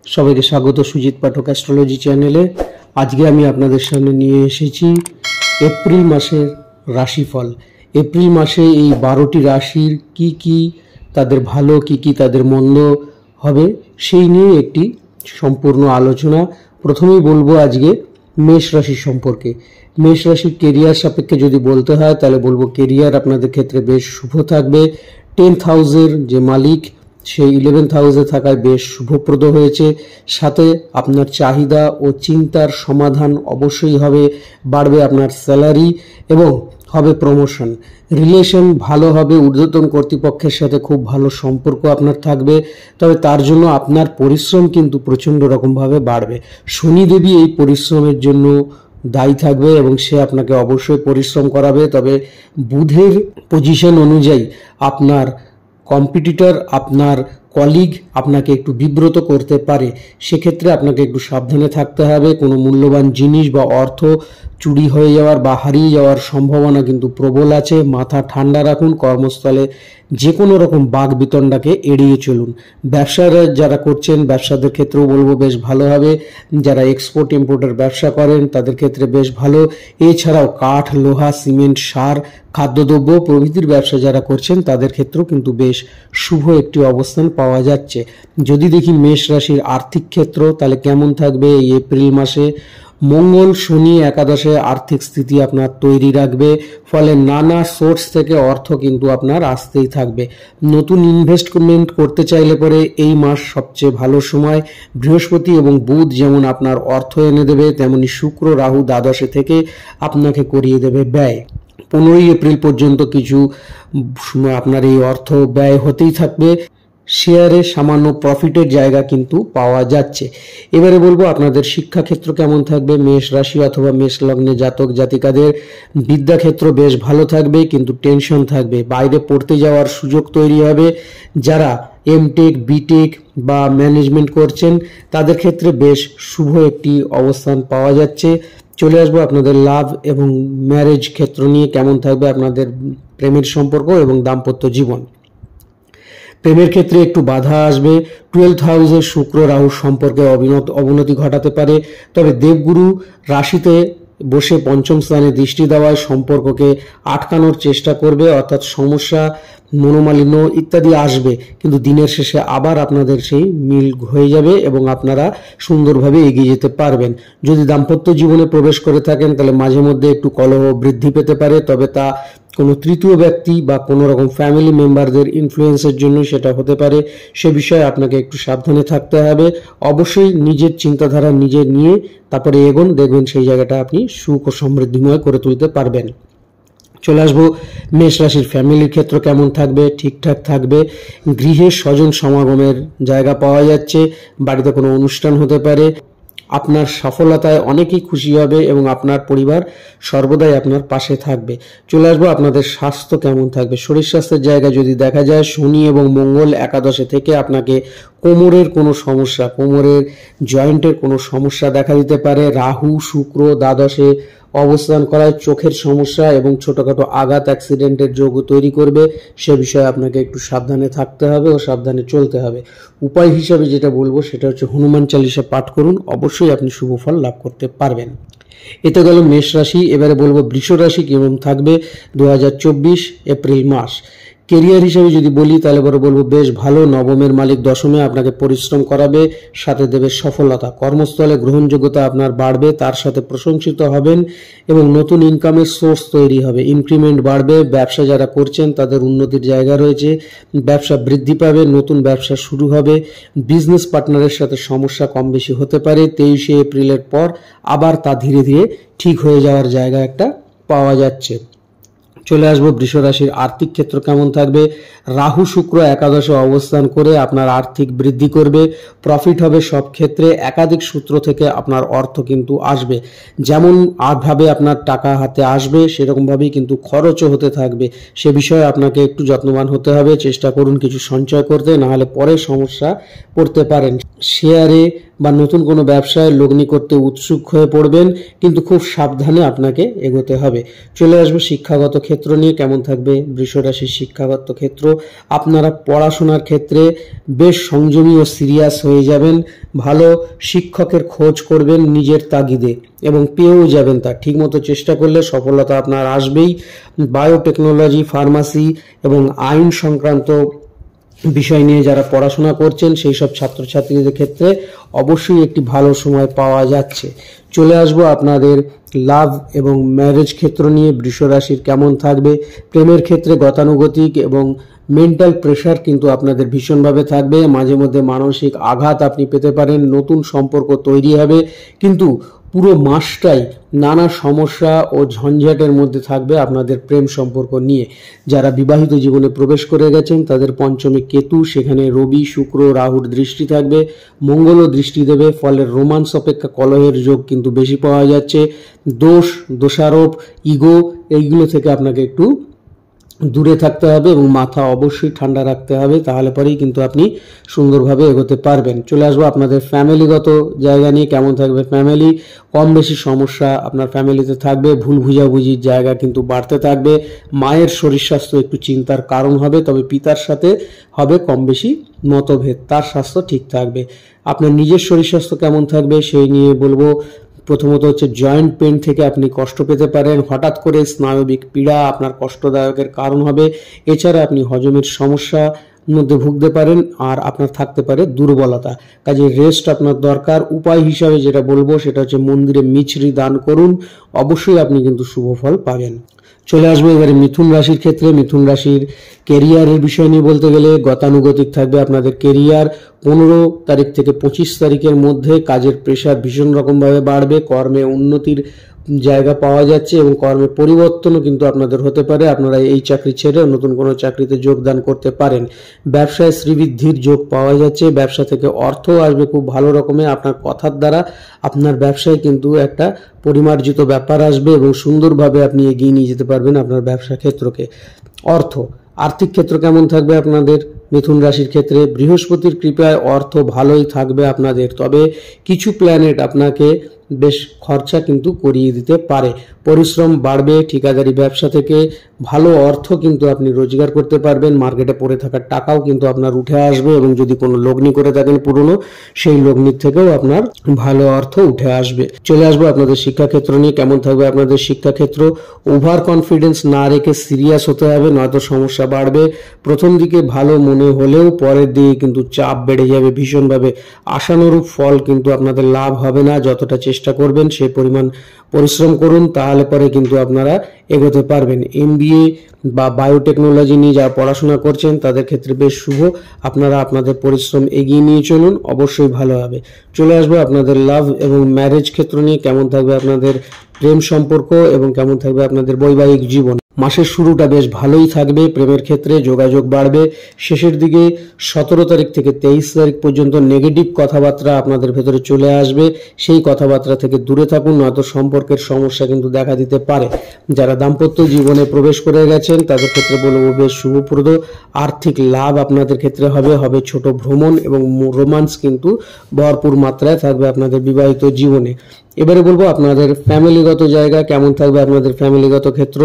সবাইকে স্বাগত সুজিত পাঠক অ্যাস্ট্রোলজি চ্যানেলে। আজকে আমি আপনাদের সামনে নিয়ে এসেছি এপ্রিল মাসের রাশিফল। এপ্রিল মাসে এই 12টি রাশির কি তাদের ভালো কি তাদের মন্দ হবে সেই নিয়ে একটি সম্পূর্ণ আলোচনা। প্রথমেই বলবো আজকে মেষ রাশি সম্পর্কে। মেষ রাশির কেরিয়ার সাপেক্ষে যদি বলতে হয় তাহলে বলবো কেরিয়ার আপনাদের ক্ষেত্রে বেশ শুভ থাকবে। 10th হাউসের যে মালিক সেই 11th হাউসে থাকায় বেশ শুভপ্রদ হয়েছে। সাথে আপনার চাহিদা ও চিন্তার সমাধান অবশ্যই হবে, বাড়বে আপনার স্যালারি এবং হবে প্রমোশন। রিলেশন ভালো হবে, ঊর্ধ্বতন কর্তৃপক্ষের সাথে খুব ভালো সম্পর্ক আপনার থাকবে। তবে তার জন্য আপনার পরিশ্রম কিন্তু প্রচণ্ড রকমভাবে বাড়বে। শনিদেবী এই পরিশ্রমের জন্য দায়ী থাকবে এবং সে আপনাকে অবশ্যই পরিশ্রম করাবে। তবে বুধের পজিশন অনুযায়ী আপনার কম্পিটিটর, আপনার কলিগ আপনাকে একটু বিব্রত করতে পারে। সেক্ষেত্রে আপনাকে একটু সাবধানে থাকতে হবে। কোনো মূল্যবান জিনিস বা অর্থ চুরি হয়ে যাওয়ার বা হারিয়ে যাওয়ার সম্ভাবনা কিন্তু প্রবল আছে। মাথা ঠান্ডা রাখুন। কর্মস্থলে যে কোনো রকম বাক বিতণ্ডাকে এড়িয়ে চলুন। ব্যবসারা যারা করছেন ব্যবসাদের ক্ষেত্রেও বলবো বেশ ভালো হবে। যারা এক্সপোর্ট ইম্পোর্টের ব্যবসা করেন তাদের ক্ষেত্রে বেশ ভালো। এছাড়াও কাঠ, লোহা, সিমেন্ট, সার, খাদ্যদ্রব্য প্রভৃতির ব্যবসা যারা করছেন তাদের ক্ষেত্রেও কিন্তু বেশ শুভ একটি অবস্থান পাওয়া যাচ্ছে। যদি দেখি মেষ রাশির আর্থিক ক্ষেত্র তাহলে কেমন থাকবে এই এপ্রিল মাসে। মঙ্গল শনি একাদশে আর্থিক স্থিতি আপনার তৈরি রাখবে, ফলে নানা সোর্স থেকে অর্থ কিন্তু আপনার আসতেই থাকবে। নতুন ইনভেস্টমেন্ট করতে চাইলে পরে এই মাস সবচেয়ে ভালো সময়। বৃহস্পতি এবং বুধ যেমন আপনার অর্থ এনে দেবে, তেমনি শুক্র রাহু দ্বাদশে থেকে আপনাকে করিয়ে দেবে ব্যয়। 15ই এপ্রিল পর্যন্ত কিছু সময় আপনার এই অর্থ ব্যয় হতেই থাকবে। শেয়ারে সামান্য প্রফিটের জায়গা কিন্তু পাওয়া যাচ্ছে। এবারে বলবো আপনাদের শিক্ষাক্ষেত্র কেমন থাকবে। মেষ রাশি অথবা মেষ লগ্নে জাতক জাতিকাদের বিদ্যাক্ষেত্র বেশ ভালো থাকবে, কিন্তু টেনশন থাকবে। বাইরে পড়তে যাওয়ার সুযোগ তৈরি হবে। যারা এমটেক, বিটেক বা ম্যানেজমেন্ট করছেন তাদের ক্ষেত্রে বেশ শুভ একটি অবস্থান পাওয়া যাচ্ছে। চলে আসবো আপনাদের লাভ এবং ম্যারেজ ক্ষেত্র নিয়ে। কেমন থাকবে আপনাদের প্রেমের সম্পর্ক এবং দাম্পত্য জীবন। প্রেমের ক্ষেত্রে একটু বাধা আসবে। 12th হাউসে শুক্র রাহু সম্পর্কে অবনতি ঘটাতে পারে। তবে দেবগুরু রাশিতে বসে পঞ্চম স্থানে দৃষ্টি দেওয়ায় সম্পর্ককে আটকানোর চেষ্টা করবে, অর্থাৎ সমস্যা, মনোমালিন্য ইত্যাদি আসবে, কিন্তু দিনের শেষে আবার আপনাদের সেই মিল হয়ে যাবে এবং আপনারা সুন্দরভাবে এগিয়ে যেতে পারবেন। যদি দাম্পত্য জীবনে প্রবেশ করে থাকেন তাহলে মাঝে মধ্যে একটু কলহ বৃদ্ধি পেতে পারে, তবে তা কোনো তৃতীয় ব্যক্তি বা কোনো রকম ফ্যামিলি মেম্বারদের ইনফ্লুয়েন্সের জন্য সেটা হতে পারে। সে বিষয়ে আপনাকে একটু সাবধানে থাকতে হবে। অবশ্যই নিজের চিন্তাধারা নিজে নিয়ে তারপরে এগোন, দেখবেন সেই জায়গাটা আপনি সুখ ও সমৃদ্ধিময় করে তুলতে পারবেন। চলে আসবো মেষ রাশির ফ্যামিলির ক্ষেত্র কেমন থাকবে। ঠিকঠাক থাকবে। গৃহে স্বজন সমাগমের জায়গা পাওয়া যাচ্ছে। বাড়িতে কোনো অনুষ্ঠান হতে পারে। আপনার সফলতায় অনেকেই খুশি হবে এবং আপনার পরিবার সর্বদাই আপনার পাশে থাকবে। চলে আসবো আপনাদের স্বাস্থ্য কেমন থাকবে। শরীর স্বাস্থ্যের জায়গা যদি দেখা যায়, শনি এবং মঙ্গল একাদশে থেকে আপনাকে কোমরের কোনো সমস্যা, কোমরের জয়েন্টের কোনো সমস্যা দেখা দিতে পারে। রাহু শুক্র দ্বাদশে অবস্থান করায় চোখের সমস্যা এবং ছোটখাটো আঘাত, অ্যাক্সিডেন্টের যোগ তৈরি করবে। সে বিষয়ে আপনাকে একটু সাবধানে থাকতে হবে ও সাবধানে চলতে হবে। উপায় হিসাবে যেটা বলবো সেটা হচ্ছে হনুমান চালিসা পাঠ করুন, অবশ্যই আপনি শুভ ফল লাভ করতে পারবেন। এতে গেল মেষ রাশি। এবারে বলবো বৃষ রাশি কেমন থাকবে 2024 এপ্রিল মাস। কেরিয়ার হিসেবে যদি বলি তাহলে বলবো বেশ ভালো। নবমের মালিক দশমে আপনাকে পরিশ্রম করাবে, সাথে দেবে সফলতা। কর্মস্থলে গ্রহণযোগ্যতা আপনার বাড়বে, তার সাথে প্রশংসিত হবেন এবং নতুন ইনকামের সোর্স তৈরি হবে। ইনক্রিমেন্ট বাড়বে। ব্যবসা যারা করছেন তাদের উন্নতির জায়গা রয়েছে। ব্যবসা বৃদ্ধি পাবে, নতুন ব্যবসা শুরু হবে। বিজনেস পার্টনারের সাথে সমস্যা কম বেশি হতে পারে। 23শে এপ্রিলের পর আবার তা ধীরে ধীরে ঠিক হয়ে যাওয়ার জায়গা একটা পাওয়া যাচ্ছে। চলে আসবো বৃষ রাশির আর্থিক ক্ষেত্র কেমন থাকবে। রাহু শুক্র একাদশে অবস্থান করে আপনার আর্থিক বৃদ্ধি করবে। প্রফিট হবে সব ক্ষেত্রে। একাধিক সূত্র থেকে আপনার অর্থ কিন্তু আসবে। যেমন ভাবে আপনার টাকা হাতে আসবে সেরকমভাবেই কিন্তু খরচও হতে থাকবে। সে বিষয়ে আপনাকে একটু যত্নবান হতে হবে। চেষ্টা করুন কিছু সঞ্চয় করতে, নাহলে পরে সমস্যা পড়তে পারেন। শেয়ারে বা নতুন কোনো ব্যবসায় লগ্নি করতে উৎসুক হয়ে পড়বেন, কিন্তু খুব সাবধানে আপনাকে এগোতে হবে। চলে আসবো শিক্ষাগত ক্ষেত্র নিয়ে। কেমন থাকবে বৃষ রাশির শিক্ষাগত ক্ষেত্র? আপনারা পড়াশোনার ক্ষেত্রে বেশ সংযমী ও সিরিয়াস হয়ে যাবেন। ভালো শিক্ষকের খোঁজ করবেন নিজের তাগিদে এবং পেয়েও যাবেন। তা ঠিকমতো চেষ্টা করলে সফলতা আপনার আসবেই। বায়োটেকনোলজি, ফার্মাসি এবং আইন সংক্রান্ত বিষয় নিয়ে যারা পড়াশোনা করছেন সেই সব ছাত্রছাত্রীদের ক্ষেত্রে অবশ্যই একটি ভালো সময় পাওয়া যাচ্ছে। চলে আসবো আপনাদের লাভ এবং ম্যারেজ ক্ষেত্র নিয়ে। বৃষ রাশির কেমন থাকবে? প্রেমের ক্ষেত্রে গতানুগতিক এবং মেন্টাল প্রেশার কিন্তু আপনাদের ভীষণভাবে থাকবে। মাঝে মধ্যে মানসিক আঘাত আপনি পেতে পারেন। নতুন সম্পর্ক তৈরি হবে, কিন্তু পুরো মাসটাই নানা সমস্যা ও ঝঞ্ঝাটের মধ্যে থাকবে আপনাদের প্রেম সম্পর্ক নিয়ে। যারা বিবাহিত জীবনে প্রবেশ করে গেছেন তাদের পঞ্চমে কেতু, সেখানে রবি, শুক্র, রাহুর দৃষ্টি থাকবে, মঙ্গলও দৃষ্টি দেবে। ফলে রোমান্স অপেক্ষা কলহের যোগ কিন্তু বেশি পাওয়া যাচ্ছে। দোষ, দোষারোপ, ইগো এইগুলো থেকে আপনাকে একটু দূরে থাকতে হবে এবং মাথা অবশ্যই ঠান্ডা রাখতে হবে, তাহলে পরেই কিন্তু আপনি সুন্দরভাবে এগোতে পারবেন। চলে আসবো আপনাদের ফ্যামিলিগত জায়গা নিয়ে। কেমন থাকবে ফ্যামিলি? কম বেশি সমস্যা আপনার ফ্যামিলিতে থাকবে। ভুল বুঝাবুঝির জায়গা কিন্তু বাড়তে থাকবে। মায়ের শরীর স্বাস্থ্য একটু চিন্তার কারণ হবে, তবে পিতার সাথে হবে কম বেশি মতভেদ, তার স্বাস্থ্য ঠিক থাকবে। আপনার নিজের শরীর স্বাস্থ্য কেমন থাকবে সেই নিয়ে বলবো। প্রথমত হচ্ছে জয়েন্ট পেন থেকে আপনি কষ্ট পেতে পারেন। হঠাৎ করে স্নায়বিক পীড়া আপনার কষ্টদায়কের কারণ হবে। এছাড়া আপনি হজমের সমস্যা মধ্যে ভুগতে পারেন, আর আপনার থাকতে পারে দুর্বলতা। কাজে রেস্ট আপনার দরকার। উপায় হিসাবে যেটা বলবো সেটা হচ্ছে মন্দিরে মিছরি দান করুন, অবশ্যই আপনি কিন্তু শুভ ফল পাবেন। চলে আসবো এবারে মিথুন রাশির ক্ষেত্রে। মিথুন রাশির কেরিয়ারের বিষয় নিয়ে বলতে গেলে গতানুগতিক থাকবে আপনাদের কেরিয়ার। 15 তারিখ থেকে 25 তারিখের মধ্যে কাজের প্রেশার ভীষণ রকমভাবে বাড়বে। কর্মে উন্নতির জায়গা পাওয়া যাচ্ছে এবং কর্মে পরিবর্তনও কিন্তু আপনাদের হতে পারে। আপনারা এই চাকরি ছেড়ে নতুন কোনো চাকরিতে যোগদান করতে পারেন। ব্যবসায় শ্রীবৃদ্ধির যোগ পাওয়া যাচ্ছে। ব্যবসা থেকে অর্থ আসবে খুব ভালো রকমের। আপনার কথার দ্বারা আপনার ব্যবসায় কিন্তু একটা পরিমার্জিত ব্যাপার আসবে এবং সুন্দরভাবে আপনি এগিয়ে নিয়ে যেতে পারবেন আপনার ব্যবসা ক্ষেত্রকে। আর্থিক ক্ষেত্র কেমন থাকবে আপনাদের মিথুন রাশির ক্ষেত্রে? বৃহস্পতির কৃপায় অর্থ ভালোই থাকবে আপনাদের, তবে কিছু প্ল্যানেট আপনাকে বেশ খরচা কিন্তু করিয়ে দিতে পারে। পরিশ্রম বাড়বে। ঠিকাদারি ব্যবসা থেকে ভালো অর্থ কিন্তু আপনি রোজগার করতে পারবেন। মার্কেটে পড়ে থাকার টাকাও কিন্তু আপনার উঠে আসবে এবং যদি কোনো লগ্নি করে থাকেন পুরনো, সেই লগ্নির থেকেও আপনার ভালো অর্থ উঠে আসবে। চলে আসবো আপনাদের শিক্ষাক্ষেত্র নিয়ে। কেমন থাকবে আপনাদের শিক্ষাক্ষেত্র? ওভার কনফিডেন্স না রেখে সিরিয়াস হতে হবে, নয়তো সমস্যা বাড়বে। প্রথম দিকে ভালো মনে হলেও পরের দিকে কিন্তু চাপ বেড়ে যাবে ভীষণভাবে। আশানুরূপ ফল কিন্তু আপনাদের লাভ হবে না। যতটা চেষ্টা করবেন সেই পরিমাণ পরিশ্রম করুন, তাহলে পরে কিন্তু আপনারা এগোতে পারবেন। MBA বা বায়োটেকনোলজি নিয়ে যারা পড়াশোনা করছেন তাদের ক্ষেত্রে বেশ শুভ। আপনারা আপনাদের পরিশ্রম এগিয়ে নিয়ে চলুন, অবশ্যই ভালো হবে। চলে আসবো আপনাদের লাভ এবং ম্যারেজ ক্ষেত্র নিয়ে। কেমন থাকবে আপনাদের প্রেম সম্পর্ক এবং কেমন থাকবে আপনাদের বৈবাহিক জীবন? মাসের শুরুটা বেশ ভালোই থাকবে। প্রেমের ক্ষেত্রে যোগাযোগ বাড়বে। শেষের দিকে 17 তারিখ থেকে 23 তারিখ পর্যন্ত নেগেটিভ কথাবার্তা আপনাদের ভেতরে চলে আসবে। সেই কথাবার্তা থেকে দূরে থাকুন, নয়তো সম্পর্কের সমস্যা কিন্তু দেখা দিতে পারে। যারা দাম্পত্য জীবনে প্রবেশ করে গেছেন তাদের ক্ষেত্রে বলবো বেশ শুভপ্রদ। আর্থিক লাভ আপনাদের ক্ষেত্রে হবে ছোট ভ্রমণ এবং রোমান্স কিন্তু ভরপুর মাত্রায় থাকবে আপনাদের বিবাহিত জীবনে। এবারে বলবো আপনাদের ফ্যামিলিগত জায়গা কেমন থাকবে আপনাদের ফ্যামিলিগত ক্ষেত্র।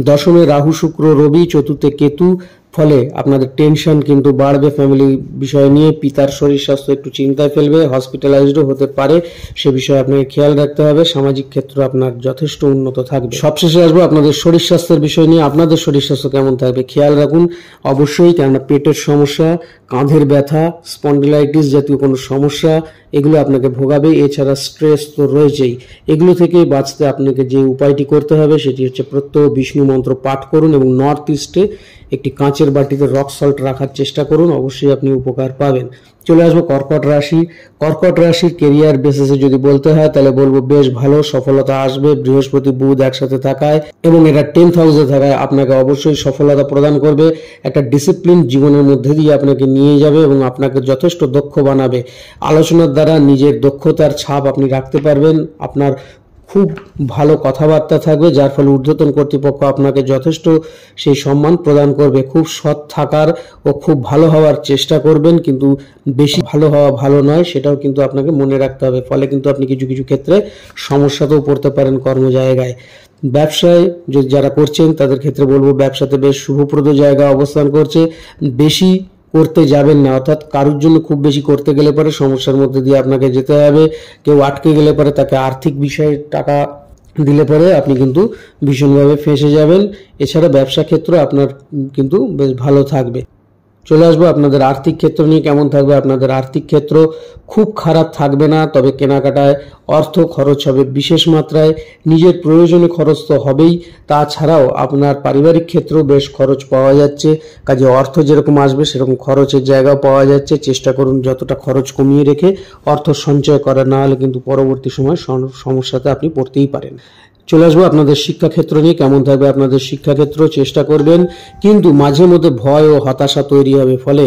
দশমে রাহু, শুক্র, রবি, চতুর্থে কেতু। ফলে আপনাদের টেনশন কিন্তু বাড়বে ফ্যামিলি বিষয় নিয়ে। পিতার শরীর স্বাস্থ্য একটু চিন্তায় ফেলবে, হসপিটালাইজডও হতে পারে, সে বিষয়ে আপনাকে খেয়াল রাখতে হবে। সামাজিক ক্ষেত্র আপনার যথেষ্ট উন্নত থাকবে। সবশেষে আসবো আপনাদের শরীর স্বাস্থ্যের বিষয় নিয়ে। আপনাদের শরীর স্বাস্থ্য কেমন থাকবে খেয়াল রাখুন অবশ্যই, কেননা পেটের সমস্যা, কাঁধের ব্যথা, স্পন্ডিলাইটিস জাতীয় কোনো সমস্যা এগুলো আপনাকে ভোগাবে। এছাড়া স্ট্রেস তো রয়েছেই। এগুলো থেকে বাঁচতে আপনাকে যে উপায়টি করতে হবে সেটি হচ্ছে প্রত্যহ বিষ্ণু মন্ত্র পাঠ করুন এবং নর্থ ইস্টে একটি কাঁচের বাটিতে রক সল্ট রাখার চেষ্টা করুন, অবশ্যই আপনি উপকার পাবেন। চলে আসবো কর্কট রাশি। কর্কট রাশির কেরিয়ার বেসিসে যদি বলতে হয় তাহলে বলবো বেশ ভালো সফলতা আসবে। বৃহস্পতি বুধ একসাথে থাকায় এবং এটা 10th হাউসে থাকায় আপনাকে অবশ্যই সফলতা প্রদান করবে। একটা ডিসিপ্লিন জীবনের মধ্যে দিয়ে আপনাকে নিয়ে যাবে এবং আপনাকে যথেষ্ট দক্ষ বানাবে। আলোচনার দ্বারা নিজের দক্ষতার ছাপ আপনি রাখতে পারবেন। আপনার খুব ভালো কথাবার্তা থাকবে, যার ফলে ঊর্ধ্বতন কর্তৃপক্ষ আপনাকে যথেষ্ট সেই সম্মান প্রদান করবে। খুব সৎ থাকার ও খুব ভালো হওয়ার চেষ্টা করবেন, কিন্তু বেশি ভালো হওয়া ভালো নয়, সেটাও কিন্তু আপনাকে মনে রাখতে হবে। ফলে কিন্তু আপনি কিছু কিছু ক্ষেত্রে সমস্যাতেও পড়তে পারেন কর্মজায়গায়। ব্যবসায় যারা করছেন তাদের ক্ষেত্রে বলবো, ব্যবসাতে বেশ শুভপ্রদ জায়গা অবস্থান করছে। বেশি করতে যাবেন না, অর্থাৎ কারোর জন্য খুব বেশি করতে গেলে পরে সমস্যার মধ্যে দিয়ে আপনাকে যেতে হবে। কেউ আটকে গেলে পরে তাকে আর্থিক বিষয়ে টাকা দিলে পরে আপনি কিন্তু ভীষণভাবে ফেঁসে যাবেন। এছাড়া ব্যবসা ক্ষেত্র আপনার কিন্তু বেশ ভালো থাকবে। চলে আসবো আপনাদের আর্থিক ক্ষেত্র নিয়ে। কেমন থাকবে আপনাদের আর্থিক ক্ষেত্র? খুব খারাপ থাকবে না, তবে কেনাকাটায় অর্থ খরচ হবে বিশেষ মাত্রায়। নিজের প্রয়োজনে খরচ তো হবেই, তাছাড়াও আপনার পারিবারিক ক্ষেত্রেও বেশ খরচ পাওয়া যাচ্ছে। কাজে অর্থ যেরকম আসবে সেরকম খরচের জায়গাও পাওয়া যাচ্ছে। চেষ্টা করুন যতটা খরচ কমিয়ে রেখে অর্থ সঞ্চয় করা, না হলে কিন্তু পরবর্তী সময় সমস্যাতে আপনি পড়তেই পারেন। চলে আসবো আপনাদের শিক্ষাক্ষেত্র নিয়ে। কেমন থাকবে আপনাদের শিক্ষাক্ষেত্র? চেষ্টা করবেন, কিন্তু মাঝে মধ্যে ভয় ও হতাশা তৈরি হবে, ফলে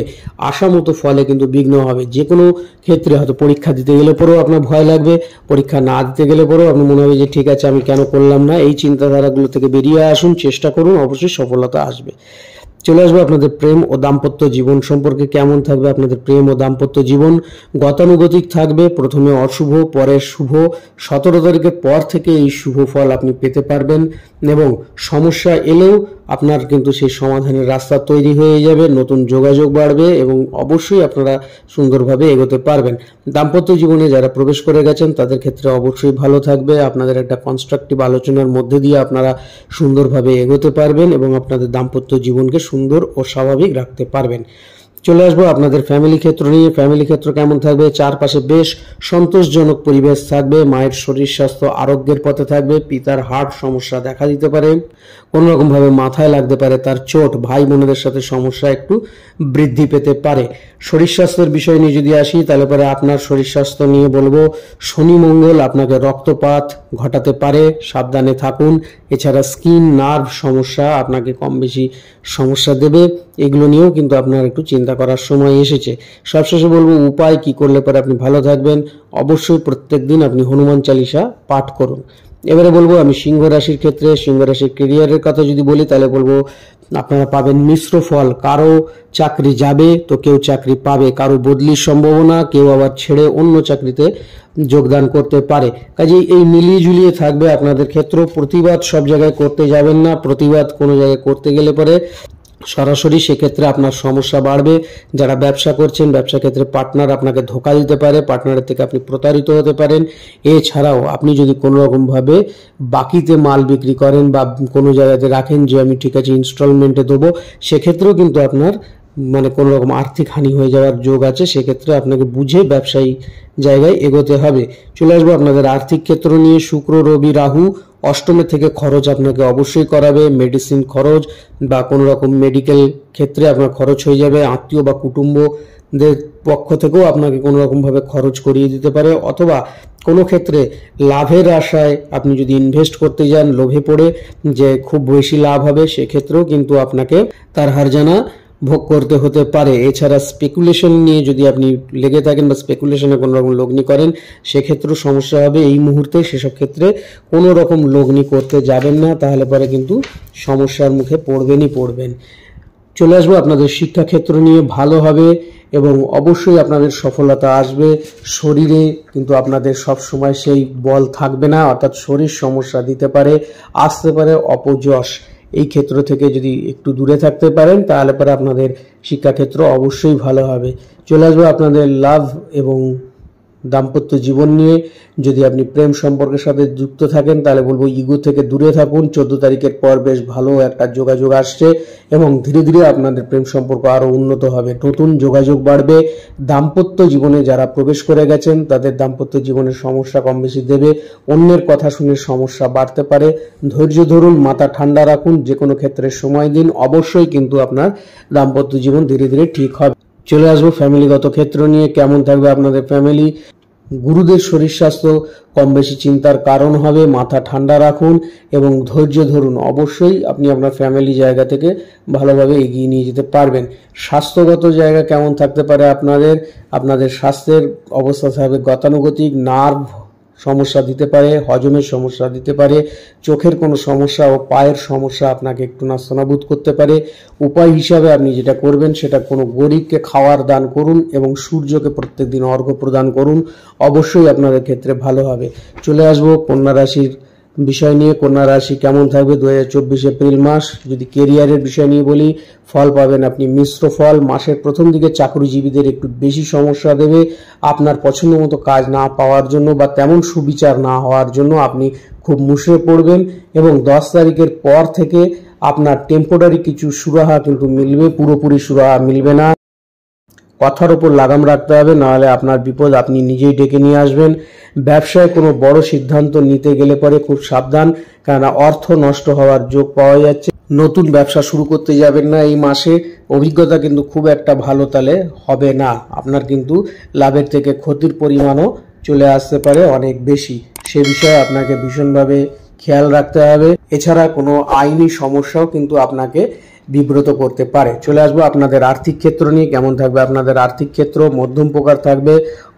আশা মতো ফলে কিন্তু বিঘ্ন হবে। যে কোনো ক্ষেত্রে হয়তো পরীক্ষা দিতে গেলে পরেও আপনার ভয় লাগবে, পরীক্ষা না দিতে গেলে পরেও আপনার মনে হবে যে ঠিক আছে আমি কেন করলাম না। এই চিন্তাধারাগুলো থেকে বেরিয়ে আসুন, চেষ্টা করুন, অবশ্যই সফলতা আসবে। চলে আসবো আপনাদের প্রেম ও দাম্পত্য জীবন সম্পর্কে। কেমন থাকবে আপনাদের প্রেম ও দাম্পত্য জীবন? গতানুগতিক থাকবে, প্রথমে অশুভ পরে শুভ। 17 তারিখের পর থেকে এই শুভ ফল আপনি পেতে পারবেন, এবং সমস্যা এলেও আপনার কিন্তু সেই সমাধানের রাস্তা তৈরি হয়ে যাবে, নতুন যোগাযোগ বাড়বে এবং অবশ্যই আপনারা সুন্দরভাবে এগোতে পারবেন। দাম্পত্য জীবনে যারা প্রবেশ করে গেছেন তাদের ক্ষেত্রে অবশ্যই ভালো থাকবে। আপনাদের একটা কনস্ট্রাকটিভ আলোচনার মধ্যে দিয়ে আপনারা সুন্দরভাবে এগোতে পারবেন এবং আপনাদের দাম্পত্য জীবনকে সুন্দর ও স্বাভাবিক রাখতে পারবেন। চলে আসবো আপনাদের ফ্যামিলি ক্ষেত্র নিয়ে। ফ্যামিলি ক্ষেত্র কেমন থাকবে? চারপাশে বেশ সন্তোষজনক পরিবেশ থাকবে, মায়ের শরীর স্বাস্থ্য আরোগ্যের পথে থাকবে, পিতার হার্ট সমস্যা দেখা দিতে পারে, কোনো রকম ভাবে মাথায় লাগতে পারে তার চোট, ভাই বোনেদের সাথে সমস্যা একটু বৃদ্ধি পেতে পারে। শরীর স্বাস্থ্যের বিষয় নিয়ে যদি আসি, তাহলে পরে আপনার শরীর স্বাস্থ্য নিয়ে বলবো, শনি মঙ্গল আপনাকে রক্তপাত ঘটাতে পারে, সাবধানে থাকুন। এছাড়া স্কিন নার্ভ সমস্যা আপনাকে কম বেশি সমস্যা দেবে, এগুলো নিয়েও কিন্তু আপনার একটু চিন্তা করার সময় এসেছে। সবশেষে বলবো, উপায় কি করলে পরে আপনি ভালো থাকবেন? অবশ্যই প্রত্যেকদিন আপনি হনুমান চালিসা পাঠ করুন। এবারে বলবো আমি সিংহ রাশির ক্ষেত্রে। সিংহ রাশির কেরিয়ারের কথা যদি বলি, তাহলে বলবো আপনারা পাবেন মিশ্র ফল। কারো চাকরি যাবে তো কেউ চাকরি পাবে, কারো বদলির সম্ভাবনা, কেউ আবার ছেড়ে অন্য চাকরিতে যোগদান করতে পারে। কাজেই এই মিলিয়ে ঝুলিয়ে থাকবে আপনাদের ক্ষেত্র। প্রতিবাদ সব জায়গায় করতে যাবেন না, প্রতিবাদ কোনো জায়গায় করতে গেলে পরে সরাসরি সেক্ষেত্রে আপনার সমস্যা বাড়বে। যারা ব্যবসা করছেন, ব্যবসা ক্ষেত্রে পার্টনার আপনাকে ধোকা দিতে পারে, পার্টনারের থেকে আপনি প্রতারিত হতে পারেন। এছাড়াও আপনি যদি কোনো রকমভাবে বাকিতে মাল বিক্রি করেন বা কোনো জায়গাতে রাখেন যে আমি ঠিক আছে ইনস্টলমেন্টে দেবো, সেক্ষেত্রেও কিন্তু আপনার কোনো রকম আর্থিক হানি হয়ে যাওয়ার যোগ আছে। সেক্ষেত্রে আপনাকে বুঝে ব্যবসায়ী জায়গায় এগোতে হবে। চলে আসবো আপনাদের আর্থিক ক্ষেত্র নিয়ে। শুক্র রবি রাহু অষ্টমে থেকে খরচ আপনাকে অবশ্যই করাবে, মেডিসিন খরচ বা কোনো রকম মেডিকেল ক্ষেত্রে আপনার খরচ হয়ে যাবে। আত্মীয় বা কুটুম্বদের পক্ষ থেকেও আপনাকে কোনো রকমভাবে খরচ করিয়ে দিতে পারে, অথবা কোনো ক্ষেত্রে লাভের আশায় আপনি যদি ইনভেস্ট করতে যান লোভে পড়ে যে খুব বেশি লাভ হবে, সেক্ষেত্রেও কিন্তু আপনাকে তার হারজানা ভোগ করতে হতে পারে। এছাড়া স্পেকুলেশন নিয়ে যদি আপনি লেগে থাকেন বা স্পেকুলেশনে কোনো রকম লগ্নি করেন, সেক্ষেত্রেও সমস্যা হবে এই মুহূর্তে। সেসব ক্ষেত্রে কোনো রকম লগ্নি করতে যাবেন না, তাহলে পরে কিন্তু সমস্যার মুখে পড়বেন। চলে আসবো আপনাদের শিক্ষাক্ষেত্র নিয়ে। ভালো হবে এবং অবশ্যই আপনাদের সফলতা আসবে। শরীরে কিন্তু আপনাদের সব সময় সেই বল থাকবে না, অর্থাৎ শরীর সমস্যা দিতে পারে, আসতে পারে অপযশ। এই ক্ষেত্র থেকে যদি একটু দূরে থাকতে পারেন, তাহলে পরে আপনাদের শিক্ষাক্ষেত্র অবশ্যই ভালো হবে। চলে আসবো আপনাদের লাভ এবং দাম্পত্য জীবন নিয়ে। যদি আপনি প্রেম সম্পর্কের সাথে যুক্ত থাকেন, তাহলে বলবো ইগো থেকে দূরে থাকুন। 14 তারিখের পর বেশ ভালো একটা যোগাযোগ আসছে এবং ধীরে ধীরে আপনাদের প্রেম সম্পর্ক আরো উন্নত হবে, নতুন যোগাযোগ বাড়বে। দাম্পত্য জীবনে যারা প্রবেশ করে গেছেন তাদের দাম্পত্য জীবনের সমস্যা কম বেশি দেবে, অন্যের কথা শুনে সমস্যা বাড়তে পারে। ধৈর্য ধরুন, মাথা ঠান্ডা রাখুন, যে কোনো ক্ষেত্রে সময় দিন, অবশ্যই কিন্তু আপনার দাম্পত্য জীবন ধীরে ধীরে ঠিক হবে। চলে আসবো ফ্যামিলিগত ক্ষেত্র নিয়ে। কেমন থাকবে আপনাদের ফ্যামিলি? গুরুদের শরীর স্বাস্থ্য কম বেশি চিন্তার কারণ হবে, মাথা ঠান্ডা রাখুন এবং ধৈর্য ধরুন, অবশ্যই আপনি আপনার ফ্যামিলি জায়গা থেকে ভালোভাবে এগিয়ে নিয়ে যেতে পারবেন। স্বাস্থ্যগত জায়গা কেমন থাকতে পারে আপনাদের? আপনাদের স্বাস্থ্যের অবস্থা থাকবে গতানুগতিক, নার্ভ সমস্যা দিতে পারে, হজমের সমস্যা দিতে পারে, চোখের কোনো সমস্যা ও পায়ের সমস্যা আপনাকে একটু নাস্তানাবুদ করতে পারে। উপায় হিসাবে আপনি যেটা করবেন সেটা কোনো গরিবকে খাওয়ার দান করুন এবং সূর্যকে প্রত্যেকদিন অর্ঘ্য প্রদান করুন, অবশ্যই আপনাদের ক্ষেত্রে ভালো হবে। চলে আসবো কন্যা রাশির বিষয় নিয়ে। কন্যা রাশি কেমন থাকবে 2024 এপ্রিল মাস। যদি কেরিয়ারের বিষয় নিয়ে বলি, ফল পাবেন আপনি মিশ্র ফল। মাসের প্রথম দিকে চাকরিজীবীদের একটু বেশি সমস্যা দেবে, আপনার পছন্দ মতো কাজ না পাওয়ার জন্য বা তেমন সুবিচার না হওয়ার জন্য আপনি খুব মুষড়ে পড়বেন, এবং 10 তারিখের পর থেকে আপনার টেম্পোরারি কিছু সুরাহা কিন্তু মিলবে, পুরোপুরি সুরাহা মিলবে না। কথার উপর লাগাম রাখতে হবে, নাহলে আপনার বিপদ আপনি নিজেই ডেকে নিয়ে আসবেন। ব্যবসায় কোনো বড় সিদ্ধান্ত নিতে গেলে পরে খুব সাবধান, কেননা অর্থ নষ্ট হওয়ার যোগ পাওয়া যাচ্ছে। নতুন ব্যবসা শুরু করতে যাবেন না এই মাসে, অভিজ্ঞতা কিন্তু খুব একটা ভালো তালে হবে না। আপনার কিন্তু লাভের থেকে ক্ষতির পরিমাণও চলে আসতে পারে অনেক বেশি, সে বিষয়ে আপনাকে ভীষণভাবে খেয়াল রাখতে হবে। এছাড়া কোনো আইনি সমস্যাও কিন্তু আপনাকে বিব্রত করতে পারে। চলে আসবো আপনাদের আর্থিক ক্ষেত্র নিয়ে। কেমন থাকবে আপনাদের আর্থিক ক্ষেত্র? মধ্যম প্রকার থাকবে।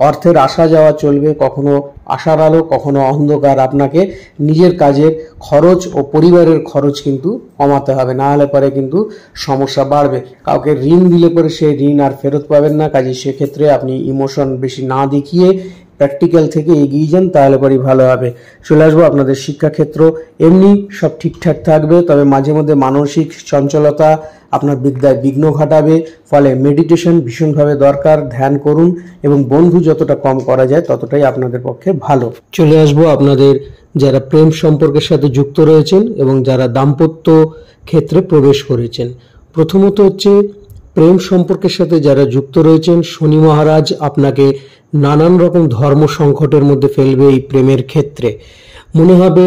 অর্থের আসা যাওয়া চলবে, কখনো আশার আলো কখনো অন্ধকার। আপনাকে নিজের কাজের খরচ ও পরিবারের খরচ কিন্তু কমাতে হবে, না হলে পরে কিন্তু সমস্যা বাড়বে। কাউকে ঋণ দিলে পরে সেই ঋণ আর ফেরত পাবেন না, কাজে সেক্ষেত্রে আপনি ইমোশন বেশি না দেখিয়ে প্র্যাকটিক্যাল থেকে এগিয়ে যান, তাহলে পরেই ভালো হবে। চলে আসবো আপনাদের শিক্ষাক্ষেত্র। এমনি সব ঠিকঠাক থাকবে, তবে মাঝে মধ্যে মানসিক চঞ্চলতা আপনার বিদ্যায় বিঘ্ন ঘটাবে। ফলে মেডিটেশন ভীষণভাবে দরকার, ধ্যান করুন এবং বন্ধু যতটা কম করা যায় ততটাই আপনাদের পক্ষে ভালো। চলে আসবো আপনাদের যারা প্রেম সম্পর্কের সাথে যুক্ত রয়েছেন এবং যারা দাম্পত্য ক্ষেত্রে প্রবেশ করেছেন। প্রথমত হচ্ছে প্রেম সম্পর্কের সাথে যারা যুক্ত রয়েছেন, শনি মহারাজ আপনাকে নানান রকম ধর্ম সংকটের মধ্যে ফেলবে। এই প্রেমের ক্ষেত্রে মনে হবে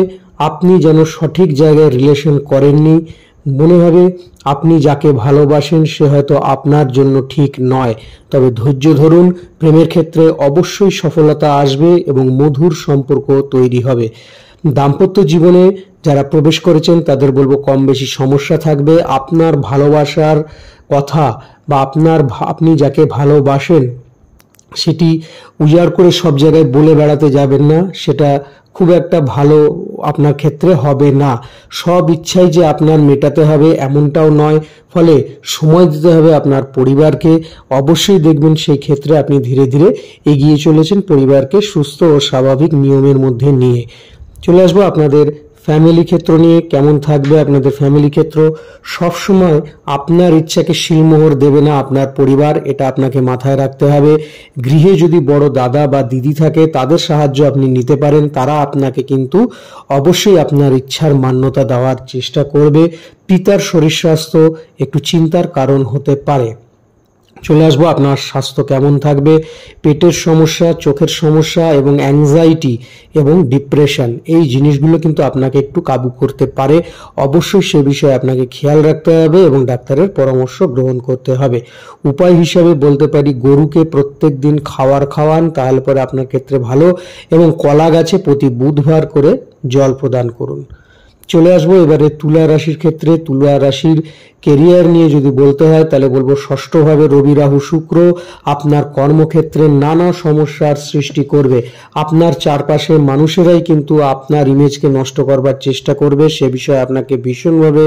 আপনি যেন সঠিক জায়গায় রিলেশন করেননি, মনে হবে আপনি যাকে ভালোবাসেন সে হয়তো আপনার জন্য ঠিক নয়। তবে ধৈর্য ধরুন, প্রেমের ক্ষেত্রে অবশ্যই সফলতা আসবে এবং মধুর সম্পর্ক তৈরি হবে। দাম্পত্য জীবনে যারা প্রবেশ করেছেন তাদের বলবো কম বেশি সমস্যা থাকবে। আপনার ভালোবাসার কথা বা আপনি যাকে ভালোবাসেন সেটি উজাড় করে সব জায়গায় বলে বেড়াতে যাবেন না, সেটা খুব একটা ভালো আপনার ক্ষেত্রে হবে না। সব ইচ্ছাই যে আপনার মেটাতে হবে এমনটাও নয়, ফলে সময় দিতে হবে আপনার পরিবারকে। অবশ্যই দেখবেন সেই ক্ষেত্রে আপনি ধীরে ধীরে এগিয়ে চলেছেন পরিবারকে সুস্থ ও স্বাভাবিক নিয়মের মধ্যে নিয়ে। চলে আসবো আপনাদের ফ্যামিলি ক্ষেত্র নিয়ে। কেমন থাকবে আপনাদের ফ্যামিলি ক্ষেত্র? সবসময় আপনার ইচ্ছাকে শিলমোহর দেবে না আপনার পরিবার, এটা আপনাকে মাথায় রাখতে হবে। গৃহে যদি বড় দাদা বা দিদি থাকে তাদের সাহায্য আপনি নিতে পারেন, তারা আপনাকে কিন্তু অবশ্যই আপনার ইচ্ছার মান্যতা দেওয়ার চেষ্টা করবে। পিতার শরীর স্বাস্থ্য একটু চিন্তার কারণ হতে পারে। চলে আসবো আপনার স্বাস্থ্য কেমন থাকবে? পেটের সমস্যা, চোখের সমস্যা এবং অ্যাংজাইটি এবং ডিপ্রেশন, এই জিনিসগুলো কিন্তু আপনাকে একটু কাবু করতে পারে। অবশ্যই সে বিষয়ে আপনাকে খেয়াল রাখতে হবে এবং ডাক্তারের পরামর্শ গ্রহণ করতে হবে। উপায় হিসাবে বলতে পারি গরুকে প্রত্যেক দিন খাওয়ান, তাহলে পরে আপনার ক্ষেত্রে ভালো, এবং কলা গাছে প্রতি বুধবার করে জল প্রদান করুন। চলে আসবো এবারে তুলা রাশির ক্ষেত্রে। তুলা রাশির কেরিয়ার নিয়ে যদি বলতে হয় তাহলে বলবো ষষ্ঠভাবে রবি রাহু শুক্র আপনার কর্মক্ষেত্রে নানা সমস্যার সৃষ্টি করবে। আপনার চারপাশে মানুষেরাই কিন্তু আপনার ইমেজকে নষ্ট করবার চেষ্টা করবে, সে বিষয়ে আপনাকে ভীষণভাবে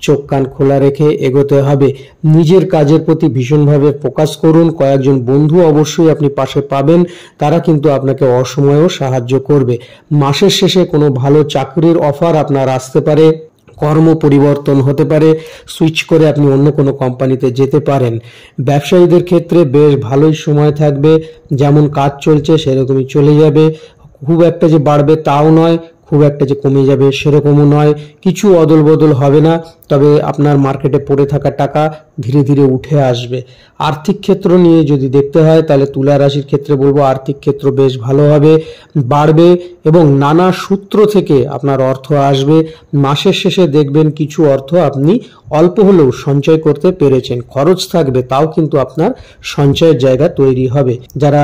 চোখ কান খোলা রেখে এগোতে হবে। নিজের কাজের প্রতি ভীষণভাবে ফোকাস করুন। কয়েকজন বন্ধু অবশ্যই আপনি পাশে পাবেন, তারা কিন্তু আপনাকে অসময়েও সাহায্য করবে। মাসের শেষে কোনো ভালো চাকরির অফার আপনার আসতে পারে, কর্ম পরিবর্তন হতে পারে, সুইচ করে আপনি অন্য কোনো কোম্পানিতে যেতে পারেন। ব্যবসায়ীদের ক্ষেত্রে বেশ ভালোই সময় থাকবে, যেমন কাজ চলছে সেরকমই চলে যাবে। খুব একটা যে বাড়বে তাও নয়, খুব একটা যে কমে যাবে সেরকমও নয়, কিছু অদল বদল হবে না, তবে আপনার মার্কেটে পড়ে থাকা টাকা ধীরে ধীরে উঠে আসবে। আর্থিক ক্ষেত্র নিয়ে যদি দেখতে হয় তাহলে তুলা রাশির ক্ষেত্রে বলবো আর্থিক ক্ষেত্র বেশ ভালো হবে, বাড়বে এবং নানা সূত্র থেকে আপনার অর্থ আসবে। মাসের শেষে দেখবেন কিছু অর্থ আপনি অল্প হলেও সঞ্চয় করতে পেরেছেন, খরচ থাকবে তাও কিন্তু আপনার সঞ্চয়ের জায়গা তৈরি হবে। যারা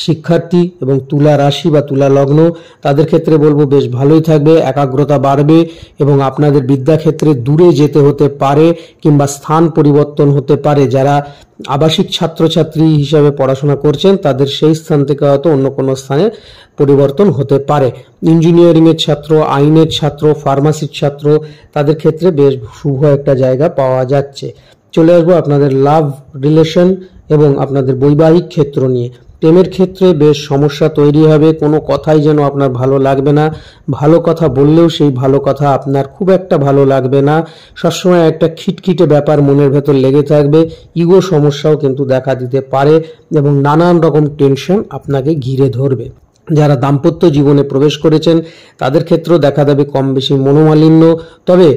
শিক্ষার্থী এবং তুলা রাশি বা তুলা লগ্ন তাদের ক্ষেত্রে বলবো বেশ ভালোই থাকবে, একাগ্রতা বাড়বে এবং আপনাদের বিদ্যাক্ষেত্রে দূরে যেতে হতে পারে কিংবা স্থান পরিবর্তন হতে পারে। যারা আবাসিক ছাত্রছাত্রী হিসাবে পড়াশোনা করছেন তাদের সেই স্থান থেকে হয়তো অন্য কোনো স্থানে পরিবর্তন হতে পারে। ইঞ্জিনিয়ারিং এর ছাত্র, আইনের ছাত্র, ফার্মাসির ছাত্র তাদের ক্ষেত্রে বেশ শুভ একটা জায়গা পাওয়া যাচ্ছে। চলে আসবো আপনাদের লাভ রিলেশন এবং আপনাদের বৈবাহিক ক্ষেত্র নিয়ে। প্রেমের ক্ষেত্রে বেশ সমস্যা তৈরি হবে, কোনো কথাই যেন আপনার ভালো লাগবে না, ভালো কথা বললেও সেই ভালো কথা আপনার খুব একটা ভালো লাগবে না, সবসময় একটা খিটখিটে ব্যাপার মনের ভেতর লেগে থাকবে, ইগো সমস্যাও কিন্তু দেখা দিতে পারে এবং নানান রকম টেনশন আপনাকে ঘিরে ধরবে। যারা দাম্পত্য জীবনে প্রবেশ করেছেন তাদের ক্ষেত্রেও দেখা দেবে কম বেশি মনোমালিন্য, তবে